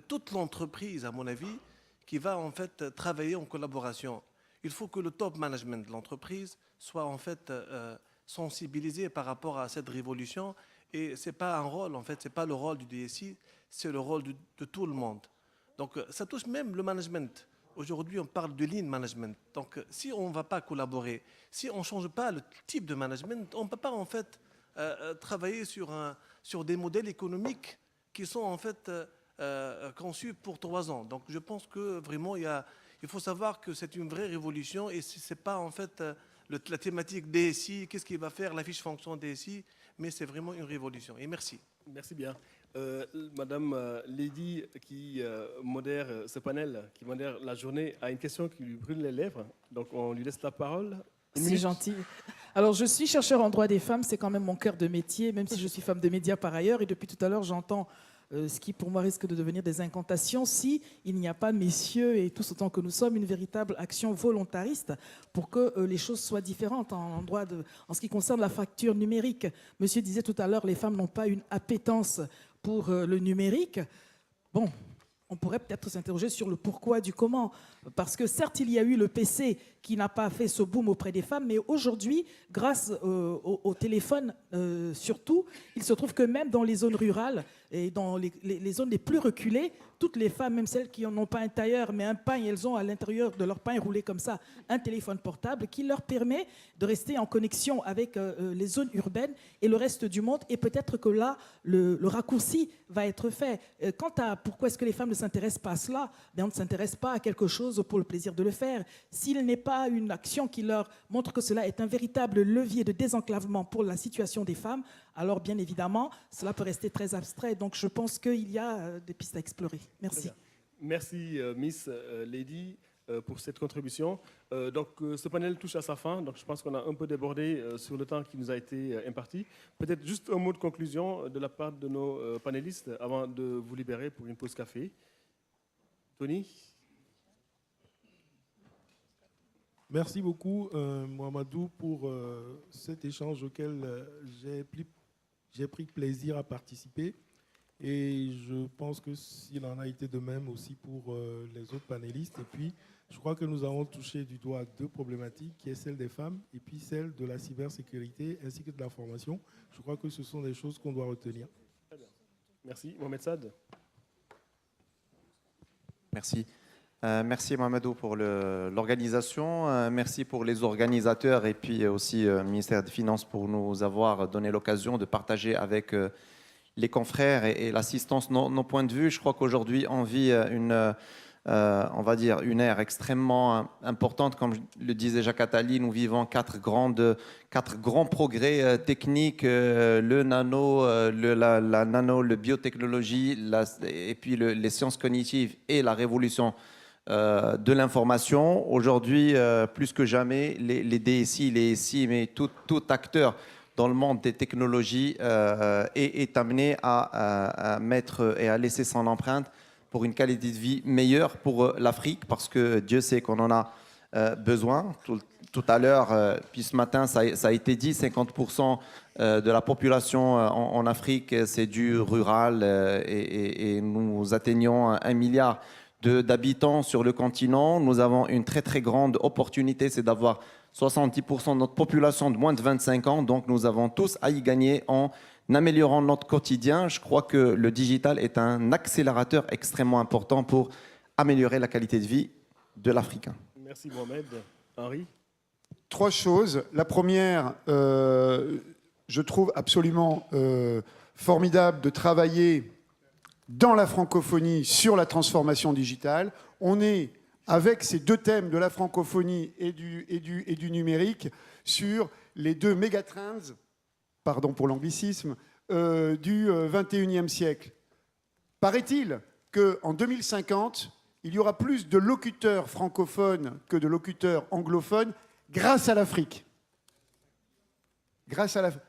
toute l'entreprise, à mon avis, qui va en fait travailler en collaboration. Il faut que le top management de l'entreprise soit en fait sensibilisé par rapport à cette révolution. Et ce n'est pas un rôle, en fait, ce n'est pas le rôle du DSI, c'est le rôle de tout le monde. Donc, ça touche même le management. Aujourd'hui, on parle de lean management. Donc, si on ne va pas collaborer, si on ne change pas le type de management, on ne peut pas en fait travailler sur des modèles économiques qui sont en fait conçus pour 3 ans. Donc, je pense que vraiment, il faut savoir que c'est une vraie révolution et ce n'est pas en fait la thématique DSI, qu'est-ce qu'il va faire, la fiche fonction DSI, mais c'est vraiment une révolution. Et merci. Merci bien. Madame Lady, qui modère ce panel, qui modère la journée, a une question qui lui brûle les lèvres. Donc, on lui laisse la parole. C'est gentil. Alors, je suis chercheur en droit des femmes, c'est quand même mon cœur de métier, même si je suis femme de médias par ailleurs. Et depuis tout à l'heure, j'entends ce qui, pour moi, risque de devenir des incantations si il n'y a pas, messieurs, et tous autant que nous sommes, une véritable action volontariste pour que les choses soient différentes en ce qui concerne la fracture numérique. Monsieur disait tout à l'heure, les femmes n'ont pas une appétence pour le numérique. Bon, on pourrait peut-être s'interroger sur le pourquoi du comment. Parce que certes, il y a eu le PC qui n'a pas fait ce boom auprès des femmes, mais aujourd'hui, grâce au téléphone surtout, il se trouve que même dans les zones rurales et dans les zones les plus reculées, toutes les femmes, même celles qui n'ont pas un tailleur, mais un pain, elles ont à l'intérieur de leur pain roulé comme ça un téléphone portable qui leur permet de rester en connexion avec les zones urbaines et le reste du monde. Et peut-être que là, le raccourci va être fait. Quant à pourquoi est-ce que les femmes ne s'intéressent pas à cela, ben on ne s'intéresse pas à quelque chose pour le plaisir de le faire. S'il n'est pas une action qui leur montre que cela est un véritable levier de désenclavement pour la situation des femmes, alors bien évidemment, cela peut rester très abstrait. Donc je pense qu'il y a des pistes à explorer. Merci. Merci Miss Lady pour cette contribution. Donc ce panel touche à sa fin, donc je pense qu'on a un peu débordé sur le temps qui nous a été imparti. Peut-être juste un mot de conclusion de la part de nos panélistes avant de vous libérer pour une pause café. Tony ? Merci beaucoup, Mohamedou, pour cet échange auquel j'ai pris plaisir à participer. Et je pense que s'il en a été de même aussi pour les autres panélistes. Et puis, je crois que nous avons touché du doigt 2 problématiques, qui est celle des femmes et puis celle de la cybersécurité ainsi que de la formation. Je crois que ce sont des choses qu'on doit retenir. Très bien. Merci. Mohamed Saad. Merci. Merci Mohamedou pour l'organisation, merci pour les organisateurs et puis aussi le ministère des Finances pour nous avoir donné l'occasion de partager avec les confrères et l'assistance nos points de vue. Je crois qu'aujourd'hui on vit on va dire une ère extrêmement importante, comme le disait Jacques Attali. Nous vivons 4 grands progrès techniques, le nano, la nano, le biotechnologie, et puis les sciences cognitives et la révolution de l'information. Aujourd'hui, plus que jamais, les DSI, les SI, mais tout acteur dans le monde des technologies est amené à mettre et à laisser son empreinte pour une qualité de vie meilleure pour l'Afrique, parce que Dieu sait qu'on en a besoin. Tout à l'heure, puis ce matin, ça a été dit, 50% de la population en Afrique, c'est du rural, et nous atteignons 1 milliard d'habitants sur le continent. Nous avons une très très grande opportunité, c'est d'avoir 70% de notre population de moins de 25 ans. Donc nous avons tous à y gagner en améliorant notre quotidien. Je crois que le digital est un accélérateur extrêmement important pour améliorer la qualité de vie de l'Africain. Merci Mohamed. Henri ? 3 choses. La première, je trouve absolument formidable de travailler dans la francophonie sur la transformation digitale. On est, avec ces 2 thèmes de la francophonie et du numérique, sur les 2 mégatrends, pardon pour l'anglicisme, du 21e siècle. Paraît-il qu'en 2050, il y aura plus de locuteurs francophones que de locuteurs anglophones grâce à l'Afrique.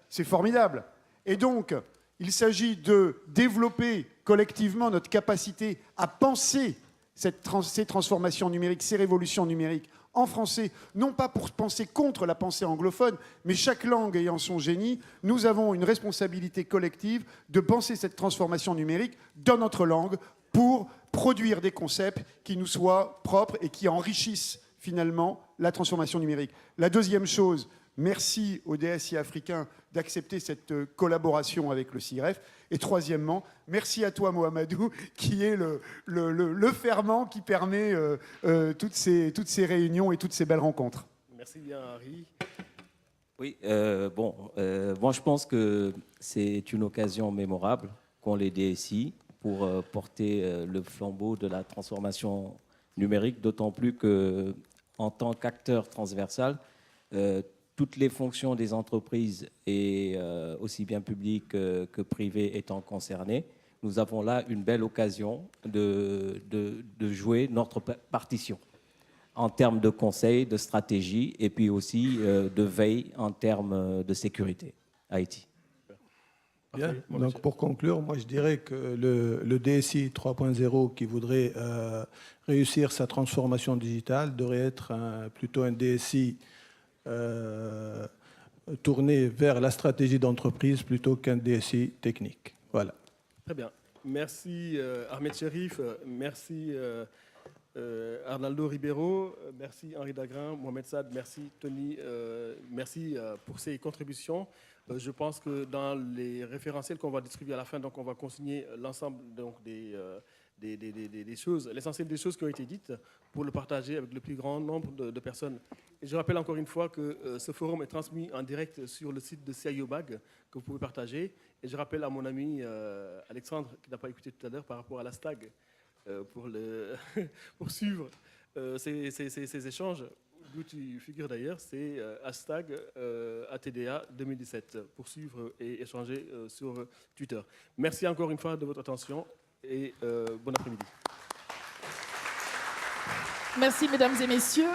C'est formidable. Et donc, il s'agit de développer collectivement notre capacité à penser ces transformations numériques, ces révolutions numériques en français, non pas pour penser contre la pensée anglophone, mais chaque langue ayant son génie, nous avons une responsabilité collective de penser cette transformation numérique dans notre langue pour produire des concepts qui nous soient propres et qui enrichissent finalement la transformation numérique. La deuxième chose, merci au DSI africain d'accepter cette collaboration avec le CIGREF. Et troisièmement, merci à toi Mohamedou, qui est le ferment qui permet toutes ces réunions et toutes ces belles rencontres. Merci bien Harry. Oui, moi je pense que c'est une occasion mémorable qu'ont les DSI pour porter le flambeau de la transformation numérique, d'autant plus qu'en tant qu'acteur transversal, toutes les fonctions des entreprises, et aussi bien publiques que privées étant concernées, nous avons là une belle occasion de jouer notre partition en termes de conseil, de stratégie, et puis aussi de veille en termes de sécurité à Haïti. Bien. Donc pour conclure, moi je dirais que le DSI 3.0 qui voudrait réussir sa transformation digitale devrait être plutôt un DSI tourné vers la stratégie d'entreprise plutôt qu'un DSI technique. Voilà. Très bien. Merci Ahmed Cherif, merci Arnaldo Ribeiro, merci Henri Dagrin, Mohamed Saad, merci Tony, merci pour ces contributions. Je pense que dans les référentiels qu'on va distribuer à la fin, donc on va consigner l'ensemble des choses, l'essentiel des choses qui ont été dites pour le partager avec le plus grand nombre de personnes. Et je rappelle encore une fois que ce forum est transmis en direct sur le site de CIO Bag que vous pouvez partager. Et je rappelle à mon ami Alexandre, qui n'a pas écouté tout à l'heure, par rapport à la STAG, pour suivre ces échanges, d'où tu figures d'ailleurs, c'est hashtag ATDA 2017 pour suivre et échanger sur Twitter. Merci encore une fois de votre attention et bon après-midi. Merci mesdames et messieurs.